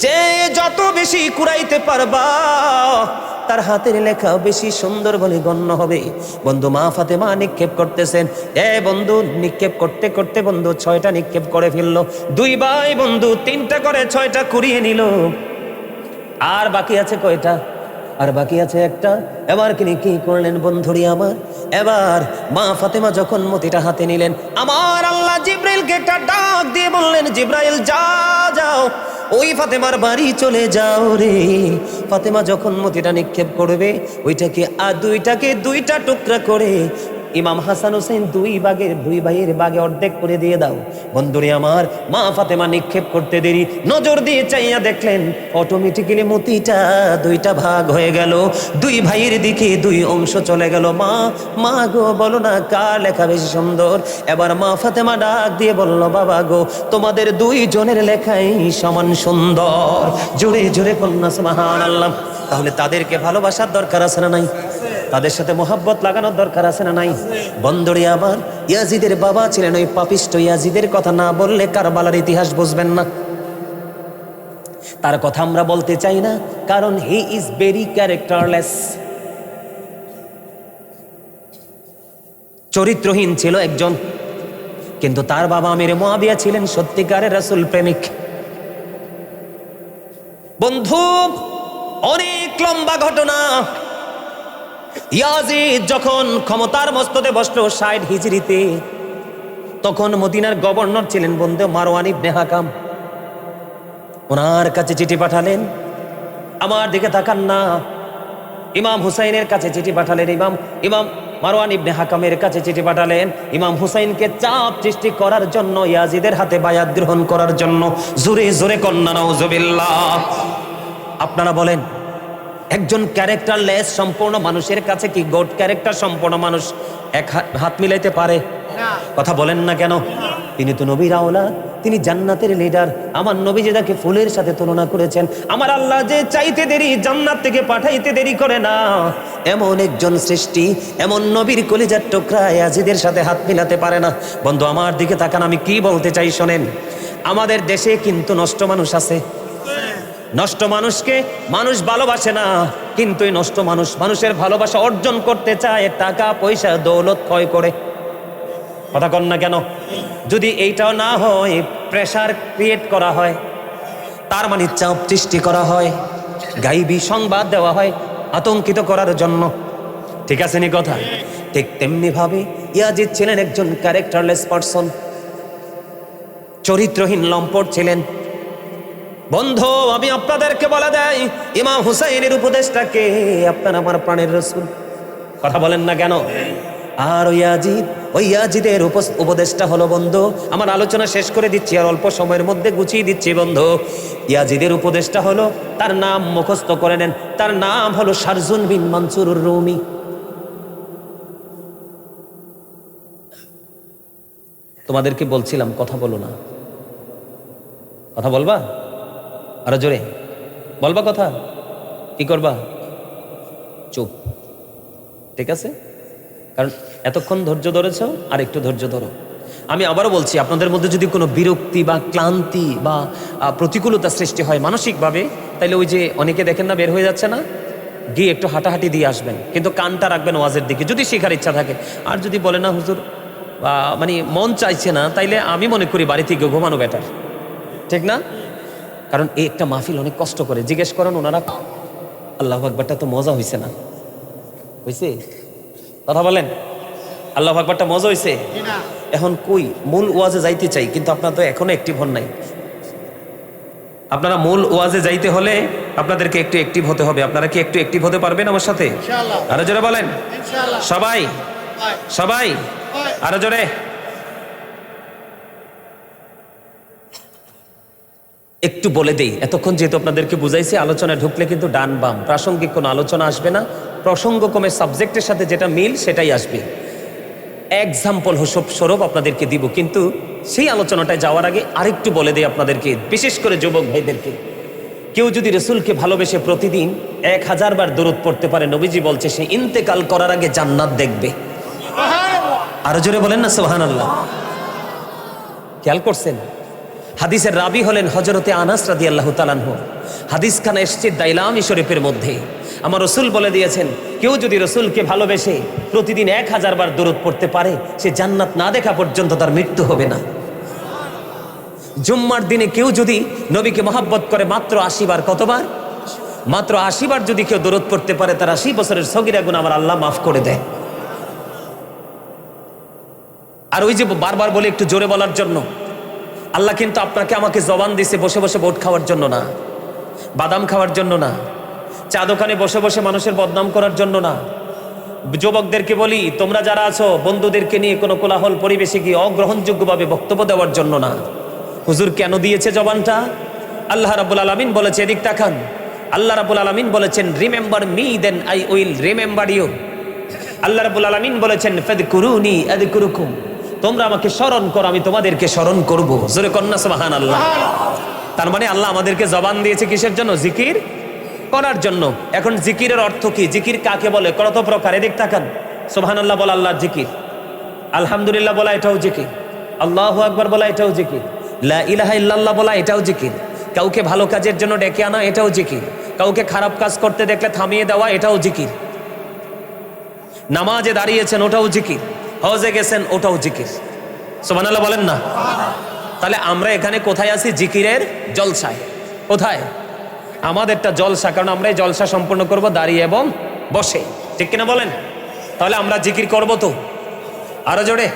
Speaker 1: যে যত বেশি কুড়াইতে পারবা তার হাতের লেখা বেশি সুন্দর বলে গণ্য হবে। বন্ধু, মা ফাতেমা নিক্ষেপ করতেছেন। বন্ধু নিক্ষেপ করতে করতে বন্ধু 6টা নিক্ষেপ করে ফেললো। 2 ভাই বন্ধু 3টা করে 6টা কুড়িয়ে নিল। আর বাকি আছে কয়টা? আর বাকি আছে একটা। এবার তিনি কি করলেন বন্ধুরি আমার? এবার মা ফাতেমা যখন মতিটা হাতে নিলেন, আমার আল্লাহ জিব্রাইলকে একটা ডাক দিয়ে বললেন, জিব্রাইল যাও ওই ফাতেমার বাড়ি চলে যাও রে। ফাতেমা যখন মতিটা নিক্ষেপ করবে, ওইটাকে আর 2টা টুকরা করে ইমাম হাসান হোসেন 2 ভাইয়ের বাগে অর্ধেক করে দিয়ে দাও। বন্ধুরে আমার, মা ফাতেমা নিক্ষেপ করতে দেরি, নজর দিয়ে চাইয়া দেখলেন অটোমেটিক্যালি মতিটা 2টা ভাগ হয়ে গেল। 2 ভাইয়ের দিকে 2 অংশ চলে গেল। মা গো বলো না কার লেখা বেশি সুন্দর? এবার মা ফাতেমা ডাক দিয়ে বলল, বাবা গো তোমাদের 2 জনের লেখাই সমান সুন্দর। জোরে জোরে কন্যা সুবহানাল্লাহ। তাহলে তাদেরকে ভালোবাসার দরকার আছে না নাই? তাদের সাথে মোহাব্বত লাগানোর দরকার আছে না নাই? বন্ধুরে আমার, ইয়াজিদের বাবা ছিলেন ওই পাপিষ্ট ইয়াজিদের কথা না বললে কারবালার ইতিহাস বুঝবেন না। তার কথা আমরা বলতে চাই না, কারণ হি ইজ ভেরি ক্যারেক্টারলেস। চরিত্রহীন ছিল একজন। কিন্তু তার বাবা আমির মুয়াবিয়া ছিলেন সত্যিকারের রাসূল প্রেমিক। বন্ধু, অনেক লম্বা ঘটনা। ইয়াজিদ যখন ক্ষমতার মস্তদে বসলো ৬০ হিজরিতে, তখন মদিনার গভর্নর ছিলেন বন্ধু মারওয়ান ইবনে হাকাম। ওনার কাছে চিঠি পাঠালেন, আমার দিকে তাকান না, ইমাম হুসাইনের কাছে চিঠি পাঠালেন, ইমাম মারওয়ান ইবনে হাকামের কাছে চিঠি পাঠালেন ইমাম হুসাইনকে চাপ সৃষ্টি করার জন্য, ইয়াজিদের হাতে বায়াত গ্রহণ করার জন্য। জোরে জোরে কন্যা নাউজুবিল্লাহ। আপনারা বলেন, একজন ক্যারেক্টারলেস সম্পূর্ণ মানুষের কাছে কি গড ক্যারেক্টার সম্পূর্ণ মানুষ এক হাত মিলাইতে পারে? কথা বলেন না কেন? তিনি তো নবীর আওলাদ, তিনি জান্নাতের লিডার। আমার নবী যে তাকে ফুলের সাথে তুলনা করেছেন, আমার আল্লাহ যে চাইতে দেরি জান্নাত থেকে পাঠাইতে দেরি করে না, এমন একজন সৃষ্টি, এমন নবীর কলিজার টুকরা ইয়াজিদের সাথে হাত মিলাতে পারে না। বন্ধু আমার দিকে তাকান, আমি কি বলতে চাই শোনেন। আমাদের দেশে কিন্তু নষ্ট মানুষ আছে। নষ্ট মানুষকে মানুষ ভালোবাসে না, কিন্তু এই নষ্ট মানুষ মানুষের ভালোবাসা অর্জন করতে চায় টাকা পয়সা দৌলত ক্ষয় করে। কথা কন না কেন? যদি এইটাও না হয়, প্রেসার ক্রিয়েট করা হয়, তার মানে চাপ সৃষ্টি করা হয়, গাইবি সংবাদ দেওয়া হয় আতঙ্কিত করার জন্য। ঠিক আছে নি কথা? ঠিক তেমনি ভাবে ইয়াজিদ ছিলেন একজন ক্যারেক্টারলেস পারসন, চরিত্রহীন লম্পট ছিলেন। বন্ধু আমি আপনাদেরকে বলে দেই, ইমাম হুসাইনের উপদেশটাকে আপনার আমার প্রাণের রাসূল। কথা বলেন না কেন? আর ওই ইয়াজিদের উপদেশটা হলো বন্ধু, আমার আলোচনা শেষ করে দিচ্ছি আর অল্প সময়ের মধ্যে গুছিয়ে দিচ্ছি বন্ধু। ইয়াজিদের উপদেশটা হলো, তার নাম মুখস্থ করে নেন, তার নাম হলো শারজুন বিন মানসুরুর রুমি। তোমাদেরকে বলছিলাম কথা বলো না, কথা বলবা? আরো জোরে বলবা কথা, কি করবা? চুপ। ঠিক আছে? কারণ এতক্ষণ ধৈর্য ধরেছ, আর একটু ধৈর্য ধরো। আমি আবারও বলছি, আপনাদের মধ্যে যদি কোনো বিরক্তি বা ক্লান্তি বা প্রতিকূলতা সৃষ্টি হয় মানসিকভাবে, তাইলে ওই যে অনেকে দেখেন না বের হয়ে যাচ্ছে না, গিয়ে একটু হাঁটাহাঁটি দিয়ে আসবেন, কিন্তু কানটা রাখবেন ওয়াজের দিকে যদি শেখার ইচ্ছা থাকে। আর যদি বলে না হুজুর মানে মন চাইছে না, তাইলে আমি মনে করি বাড়ি থেকে ঘুমানো বেটার। ঠিক না? কারণ এই একটা মাহফিল অনেক কষ্ট করে। জিজ্ঞেস করেন ওনারা, আল্লাহু আকবারটা তো মজা হয়েছে না? হয়েছে? কথা বলেন, আল্লাহু আকবারটা মজা হয়েছে? এখন কই মূল ওয়াজে যাইতে চাই, কিন্তু আপনারা তো এখনো অ্যাক্টিভ হন নাই। আপনারা মূল ওয়াজে যাইতে হলে আপনাদেরকে একটু অ্যাক্টিভ হতে হবে। আপনারা কি একটু অ্যাক্টিভ হতে পারবেন আমার সাথে? আরো জোরে বলেন সবাই, সবাই আরো জোরে। একটু বলে দেই, এতক্ষণ যেহেতু আপনাদেরকে বুঝাইছি, আলোচনা ঢুকলে কিন্তু ডান বাম প্রাসঙ্গিক কোনো আলোচনা আসবে না। প্রসঙ্গক্রমে সাবজেক্টের সাথে যেটা মিল সেটাই আসবে। এক্সাম্পল স্বরূপ আপনাদেরকে দিব, কিন্তু সেই আলোচনাটায় যাওয়ার আগে আরেকটু বলে দেই আপনাদেরকে, বিশেষ করে যুবক ভাইদেরকে। কেউ যদি রসুলকে ভালোবেসে প্রতিদিন 1000 বার দরুদ পড়তে পারে, নবীজি বলছে সে ইন্তেকাল করার আগে জান্নাত দেখবে। আরো জোরে বলেন না সুবহানাল্লাহ। খেয়াল করছেন? হাদিসের রাবি হলেন হযরতে আনাস রাদিয়াল্লাহু তাআলা আনহু। হাদিসখানা এসেছে দাইলামি শরীফের মধ্যে। আমার রসুল বলে দিয়েছেন, কেউ যদি রসুলকে ভালোবেসে প্রতিদিন 1000 বার দরুদ পড়তে পারে, সে জান্নাত না দেখা পর্যন্ত তার মৃত্যু হবে না। জুম্মার দিনে কেউ যদি নবীকে মহব্বত করে মাত্র 80 বার, কতবার? মাত্র 80 বার যদি কেউ দরুদ পড়তে পারে, তার 80 বছরের সগীরা গুনাহ আমার আল্লাহ মাফ করে দেয়। আর ওই যে বারবার বলে একটু জোরে বলার জন্য, আল্লাহ কিন্তু আপনাকে আমাকে জবান দিছে বসে বসে ভোট খাওয়ার জন্য না, বাদাম খাওয়ার জন্য না, চা দোকানে বসে বসে মানুষের বদনাম করার জন্য না। যুবকদেরকে বলি, তোমরা যারা আছো বন্ধুদেরকে নিয়ে কোনো কোলাহল পরিবেশে গিয়ে অগ্রহণযোগ্যভাবে বক্তব্য দেওয়ার জন্য না। হুজুর কেন দিয়েছে জবানটা? আল্লাহ রাব্বুল আলামিন বলেছে, এদিক তাকান, আল্লাহ রাব্বুল আলামিন বলেছেন, remember me then I will remember you. আল্লাহ রাব্বুল আলামিন বলেছেন, ফাদকুরুনি আযকুরুকুম, তোমরা আমাকে স্মরণ করো, আমি তোমাদেরকে স্মরণ করব। জোরে কন্না সুবহানাল্লাহ। তার মানে আল্লাহ আমাদেরকে জবান দিয়েছে কিসের জন্য? জিকির করার জন্য। এখন জিকিরের অর্থ কি? জিকির কাকে বলে? কত প্রকার, এদিক তাকান। সুবহানাল্লাহ বলা আল্লাহর জিকির, আলহামদুলিল্লাহ বলা এটাও জিকির, আল্লাহু আকবার বলা এটাও জিকির, লা ইলাহা ইল্লাল্লাহ বলা এটাও জিকির, কাউকে ভালো কাজের জন্য ডেকে আনা এটাও জিকির, কাউকে খারাপ কাজ করতে দেখলে থামিয়ে দেওয়া এটাও জিকির, নামাজে দাঁড়িয়েছেন ওটাও জিকির, হজে গেছেন ওটাও জিকির। সুবহানাল্লাহ বলেন না? তাহলে আমরা এখানে কোথায় আছি? জিকিরের জলসায়। কোথায়? আমাদেরটা জলসা, কারণ আমরা এই জলসা সম্পূর্ণ করব দাঁড়িয়ে এবং বসে, ঠিক কিনা বলেন? তাহলে আমরা জিকির করব তো আরো জোরে।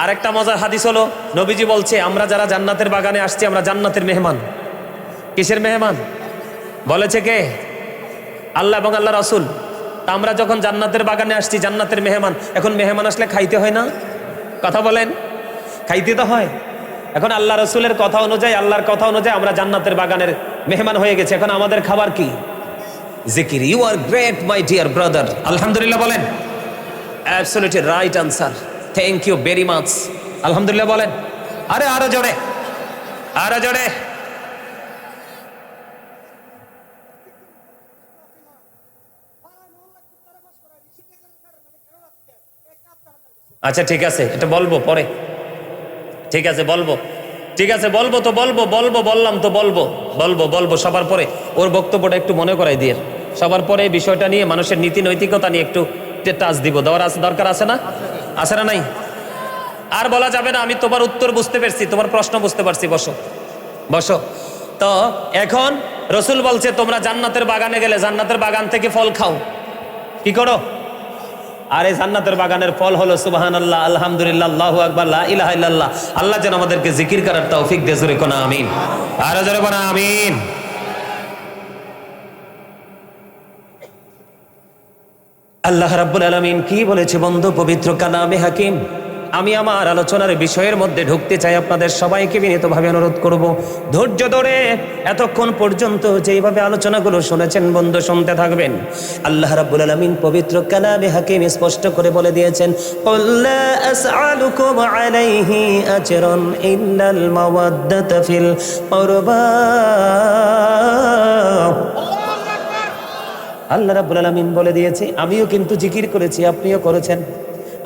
Speaker 1: আরেকটা মজার হাদিস হলো, নবীজি বলছে আমরা যারা জান্নাতের বাগানে আসছি আমরা জান্নাতের মেহমান। কিসের মেহমান বলেছে কে? আল্লাহ এবং আল্লাহ রাসূল। তা আমরা যখন জান্নাতের বাগানে আসছি জান্নাতের মেহমান, এখন মেহমান আসলে খাইতে হয় না? কথা বলেন, খাইতে তো হয়। এখন আল্লাহ রাসূলের কথা অনুযায়ী, আল্লাহর কথা অনুযায়ী আমরা জান্নাতের বাগানের মেহমান হয়ে গেছি। এখন আমাদের খাবার কি? জিকির। You are great my dear brother. আলহামদুলিল্লাহ বলেন। Absolutely right Ansar, thank you very much. আলহামদুলিল্লাহ বলেন। আরে আরো জোরে, আরো জোরে। আচ্ছা ঠিক আছে, এটা বলবো পরে। ঠিক আছে বলবো, ঠিক আছে বলবো তো বলবো, বলবো বললাম তো বলবো, বলবো বলবো সবার পরে। ওর বক্তব্যটা একটু মনে করাই দিয়ে সবার পরে এই বিষয়টা নিয়ে, মানুষের নীতি নৈতিকতা নিয়ে একটু টাচ দিব। দেওয়ার আছে, দরকার আছে না? আছে না নাই? আর বলা যাবে না আমি তোমার উত্তর বুঝতে পারছি, তোমার প্রশ্ন বুঝতে পারছি, বসো বসো। তো এখন রসুল বলছে তোমরা জান্নাতের বাগানে গেলে জান্নাতের বাগান থেকে ফল খাও। কি করো? আর এই জান্নাতের বাগানের ফল হলো সুবহানাল্লাহ, আলহামদুলিল্লাহ, আল্লাহু আকবার, লা ইলাহা ইল্লাল্লাহ। আল্লাহ যেন আমাদেরকে জিকির করার তৌফিক দেয়। জোরে কোন আমিন। আর জোরে কোন আমিন। আল্লাহ রাব্বুল আলামিন কি বলেছে বন্ধু পবিত্র কালামে হাকিম? আমি আমার আলোচনার বিষয়ের মধ্যে ঢুকতে চাই, আপনাদের সবাইকে বিনীতভাবে অনুরোধ করব ধৈর্য ধরে এতক্ষণ পর্যন্ত যেইভাবে আলোচনাগুলো শুনেছেন বন্ধু শুনতে থাকবেন। আল্লাহ রাব্বুল আলামিন পবিত্র কালামে হাকিম স্পষ্ট করে বলে দিয়েছেন, কুল লা আসআলুকুম আলাইহি আজরান ইল্লাল মাওয়াদ্দাতা ফিল কুরবা। আল্লাহ রাব্বুল আলামিন বলে দিয়েছে, আমিও কিন্তু জিকির করেছি, আপনিও করেছেন।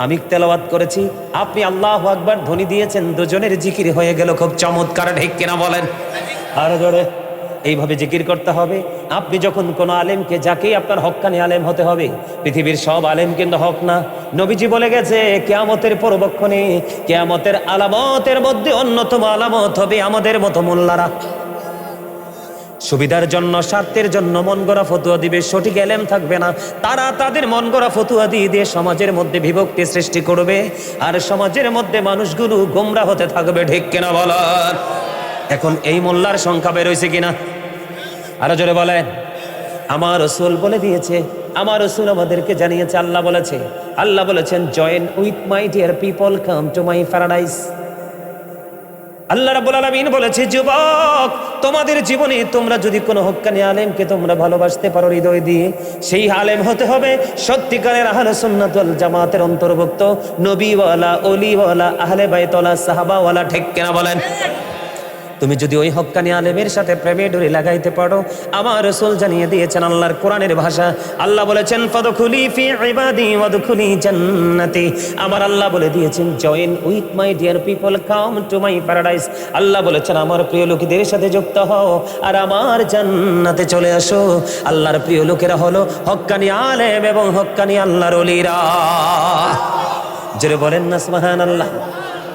Speaker 1: আমি তেলাওয়াত করেছি, আপনি আল্লাহু আকবার ধ্বনি দিয়েছেন, দুজনের জিকির হয়ে গেল। খুব চমৎকার, ঠিক কিনা বলেন? আরো জোরে। এইভাবে জিকির করতে হবে। আপনি যখন কোনো আলেমকে, যাকেই আপনার হক্কানি আলেম হতে হবে, পৃথিবীর সব আলেম কিন্তু হক না। নবীজি বলে গেছে কিয়ামতের পূর্বক্ষণে, কিয়ামতের আলামতের মধ্যে অন্যতম আলামত হবে আমাদের মতো মোল্লারা। সুবিধার জন্য, স্বার্থের জন্য মন গড়া ফতুয়া দিবে, সঠিক এলেম থাকবে না। তারা তাদের মন গড়া ফতুয়া দিয়ে দিয়ে সমাজের মধ্যে বিভক্তি সৃষ্টি করবে, আর সমাজের মধ্যে মানুষগুলো গোমরা হতে থাকবে, ঠিক কিনা বলার? এখন এই মোল্লার সংখ্যা বেরোইছে কিনা? আরো জোরে বলেন। আমার রাসূল বলে দিয়েছে, আমার রাসূল আমাদেরকে জানিয়েছে, আল্লাহ বলেছে, আল্লাহ বলেছেন, join with my dear people, come to my paradise. Allah রাব্বুল আলামিন বলেছে, যুবক তোমাদের জীবনে তোমরা যদি কোনো হক্কানি আলেমকে তোমরা ভালোবাসতে পারো হৃদয় দিয়ে, সেই আলেম হতে হবে সত্যিকারের আহলে সুন্নাত ওয়াল জামাতের অন্তর্ভুক্ত, নবীওয়ালা, ওলিওয়ালা, আহলে বাইতওয়ালা, সাহাবাওয়ালা, ঠিক কিনা বলেন? তুমি যদি ওই হক্কানি আলেমের সাথে প্রেমে ডোরি লাগাইতে পারো, আমার রাসূল জানিয়ে দিয়েছেন আল্লাহর কোরআনের ভাষা, আল্লাহ বলেছেন, ফাদখুলি ফি ইবাদি ওয়াদখুলি জান্নাতি। আমার আল্লাহ বলে দিয়েছেন, join with my dear people, come to my paradise. Allah বলেছেন, আমার প্রিয় লোকেদের সাথে যুক্ত হও আর আমার জান্নাতে চলে আসো। আল্লাহর প্রিয় লোকেরা হলো হক্কানি আলেম এবং হক্কানি আল্লাহর ওলিরা। জোরে বলেন না সুবহানাল্লাহ।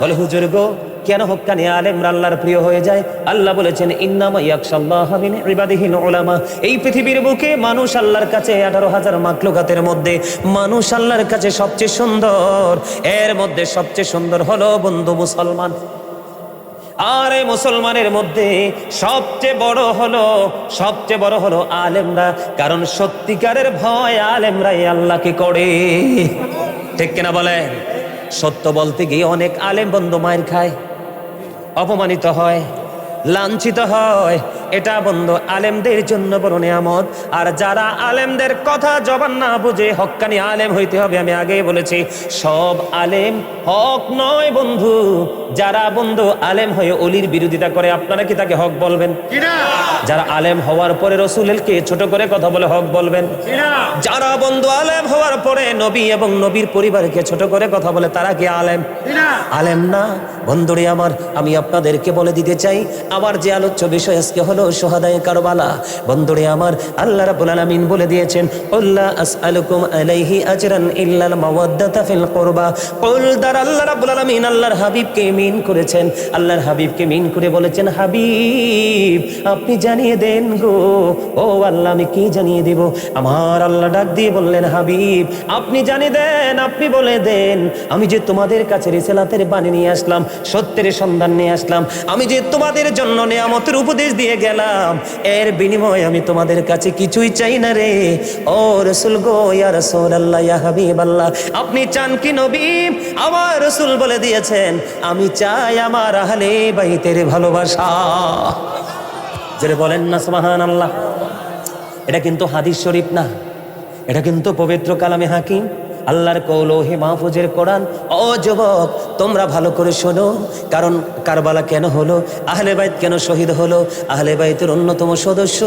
Speaker 1: বলে হুজুর গো, কেন হক্কানি আলেমরা আল্লাহর প্রিয় হয়ে যায়? আল্লাহ বলেছেন, ইন্নামা ইয়াখশাল্লাহা মিন ইবাদিহিল উলামা। এই পৃথিবীর বুকে মানুষ আল্লাহর কাছে 18,000 মাখলুকাতের মধ্যে মানুষ আল্লাহর কাছে সবচেয়ে সুন্দর। এর মধ্যে সবচেয়ে সুন্দর হলো বন্ধু মুসলমান। আর এই মুসলমানের মধ্যে সবচেয়ে বড় হলো আলেমরা। কারণ সত্যিকারের ভয় আলেমরাই আল্লাহকে করে, ঠিক কিনা বলেন? সত্য বলতে গিয়ে অনেক আলেম বন্ধু মায়ের খায়, অপমানিত হয়, লাঞ্ছিত হয়। এটা বন্ধু আলেমদের জন্য বড় নিয়ামত। আর যারা আলেমদের কথা জবান না বুঝে হক্কানি আলেম হইতে হবে, আমি আগেই বলেছি, সব আলেম হক নয় বন্ধু। যারা বন্ধু আলেম হয়ে অলির বিরোধিতা করে, আপনারা কি তাকে হক বলবেন? যারা আলেম হওয়ার পরে রাসূলকে ছোট করে কথা বলে হক বলবেন? যারা বন্ধু আলেম হওয়ার পরে নবী এবং নবীর পরিবারকে ছোট করে কথা বলে, তারা কি আলেম? আলেম না। বন্ধুরে আমার, আমি আপনাদেরকে বলে দিতে চাই, আমার যে আলোচ্য বিষয় আজকে হলো হলো শুহাদায়ে কারবালা। বন্ধুরে আমার, আল্লাহ রাব্বুল আলামিন বলে দিয়েছেন, আল্লাহ আসআলুকুম আলাইহি আজরান ইল্লাল মাওয়াদ্দাতা ফিল কুরবা। কুল দার আল্লাহ রাব্বুল আলামিন আল্লাহর হাবিবকে মিন করেছেন, আল্লাহর হাবিবকে মিন করে বলেছেন, হাবিব আপনি জানিয়ে দেন গো। ও আল্লাহ, আমি কি জানিয়ে দেব? আমার আল্লাহ ডাক দিয়ে বললেন, হাবিব আপনি জানিয়ে দেন, আপনি বলে দেন, আমি যে তোমাদের কাছে রিসালাতের বাণী নিয়ে আসলাম, সত্যের সন্ধান নিয়ে আসলাম, আমি যে তোমাদের জন্য নিয়ামতের উপদেশ দিয়ে গেলাম, এর বিনিময়ে আমি তোমাদের কাছে কিছুই চাই না রে। ও রাসূল গো, ইয়া রাসূলুল্লাহ, ইয়া হাবিবাল্লাহ, আপনি চান কি নবী? আমার রাসূল বলে দিয়েছেন, আমি চাই আমার আহলে বাইতের ভালোবাসা। যারা বলেন না সুবহানাল্লাহ। এটা কিন্তু হাদিস শরীফ না, এটা কিন্তু পবিত্র কালামে হাকিম, আল্লাহর কৌল হে মাহফুজের কোরআন। ও যুবক, তোমরা ভালো করে শোনো, কারণ কারবালা কেন হলো, আহলে বাইত কেন শহীদ হলো, আহলে বাইতের অন্যতম সদস্য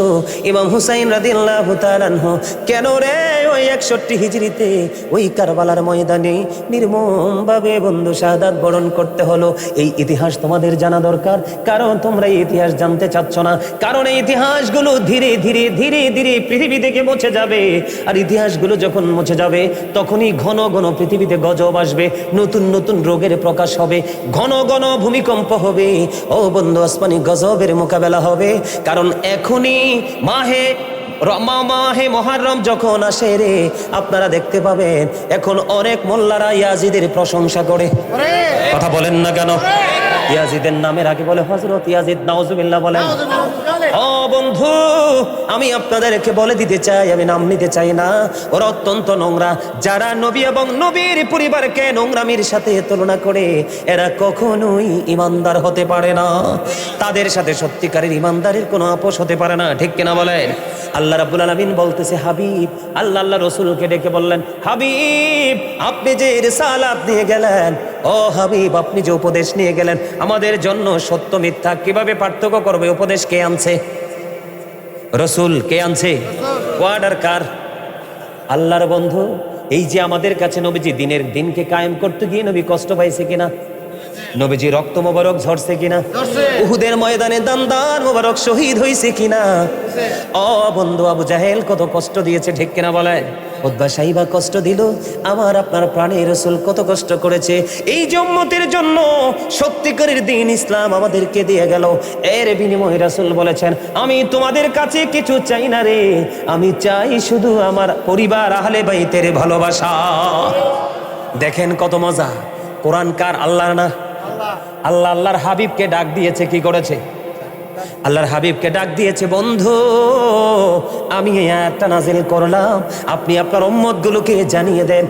Speaker 1: ইমাম হুসাইন রাদিয়াল্লাহু তাআলা আনহু কেন রে ওই 61 হিজরিতে ওই কারবালার ময়দানে নির্মমভাবে বন্ধু শাহাদাত বরণ করতে হলো। এই ইতিহাস তোমাদের জানা দরকার, কারণ তোমরা এই ইতিহাস জানতে চাচ্ছ না, কারণ এই ইতিহাসগুলো ধীরে ধীরে ধীরে ধীরে পৃথিবী থেকে মুছে যাবে। আর ইতিহাসগুলো যখন মুছে যাবে, তখনই ঘন ঘন পৃথিবীতে গজব আসবে, নতুন নতুন রোগের প্রকাশ হবে, ঘন ঘন ভূমিকম্প হবে। ও বন্ধু, আসমানি গজবের মোকাবেলা হবে। কারণ এখনই মাহে মুহররম যখন আসে রে, আপনারা দেখতে পাবেন এখন অনেক মোল্লারা ইয়াজিদের প্রশংসা করে। কথা বলেন না কেন? ইয়াজিদের নামের আগে বলে হযরত ইয়াজিদ, নাউজুবিল্লাহ বলেন। ও বন্ধু, আমি আপনাদেরকে বলে দিতে চাই, আমি নাম নিতে চাই না, ওরা অত্যন্ত নোংরা। যারা নবী এবং নবীর পরিবারকে নোংরামির সাথে তুলনা করে, এরা কখনোই ইমানদার হতে পারে না। তাদের সাথে সত্যিকারের ইমানদারের কোনো আপোষ হতে পারে না, ঠিক কিনা বলেন? আল্লাহ রাব্বুল আলামিন বলতেছে, হাবিব, আল্লাহ রাসূলকে ডেকে বললেন, হাবিব আপনি যে রিসালাত নিয়ে গেলেন, ও হাবিব আপনি যে উপদেশ নিয়ে গেলেন, আমাদের জন্য সত্য মিথ্যা কিভাবে পার্থক্য করবে, উপদেশ কে আনছে? রাসূল। কে আনছে? ওয়ার্ডার কার? আল্লাহর বন্ধু। এই যে আমাদের কাছে নবীজি দিনকে কায়েম করতে গিয়ে নবী কষ্ট পাইছে কিনা? নবীজি রক্ত মোবারক ঝরছে কিনা? উহুদের ময়দানে দান মোবারক শহীদ হয়েছে কিনা? ও বন্ধু, আবু জাহেল কত কষ্ট দিয়েছে, ঠিক কিনা বলে? উতবা সাইবা কষ্ট দিল, আমার আপনার প্রাণের রাসূল কত কষ্ট করেছে এই যে উম্মতের জন্য। সত্যিকারের দিন ইসলাম আমাদেরকে দিয়ে গেল, এর বিনিময়ে রাসূল বলেছেন, আমি তোমাদের কাছে কিছু চাই না রে, আমি চাই শুধু আমার পরিবার আহলে বাইতের ভালোবাসা। দেখেন কত মজা। কোরআন কার? আল্লাহর না? আল্লাহ আল্লাহর হাবিবকে ডাক দিয়েছে, কি করেছে? আল্লাহর হাবিবকে ডাক দিয়েছে, বন্ধু আমি এই আয়াতটা নাজিল করলাম, আপনি আপনার উম্মতগুলোকে জানিয়ে দেন,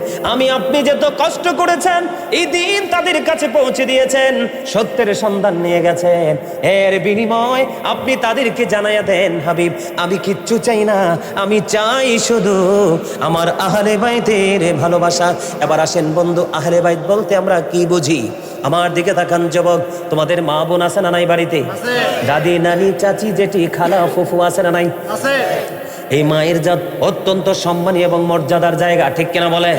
Speaker 1: আপনি যত কষ্ট করেছেন এই দিন তাদের কাছে পৌঁছে দিয়েছেন, সত্যের সন্ধান নিয়ে গেছেন, এর বিনিময় আপনি তাদেরকে জানাইয়া দেন, হাবিব আমি কিচ্ছু চাই না, আমি চাই শুধু আমার আহলে বাইতের ভালোবাসা। এবার আসেন বন্ধু, আহলে বাইত বলতে আমরা কি বুঝি? আমার দিকে তাকান যুবক, তোমাদের মা বোন আছে না নাই বাড়িতে? দাদি নানি চাচি জেঠি খালা ফুফু আছে না নাই? এই মায়ের জাত অত্যন্ত সম্মানী এবং মর্যাদার জায়গা, ঠিক কিনা বলে?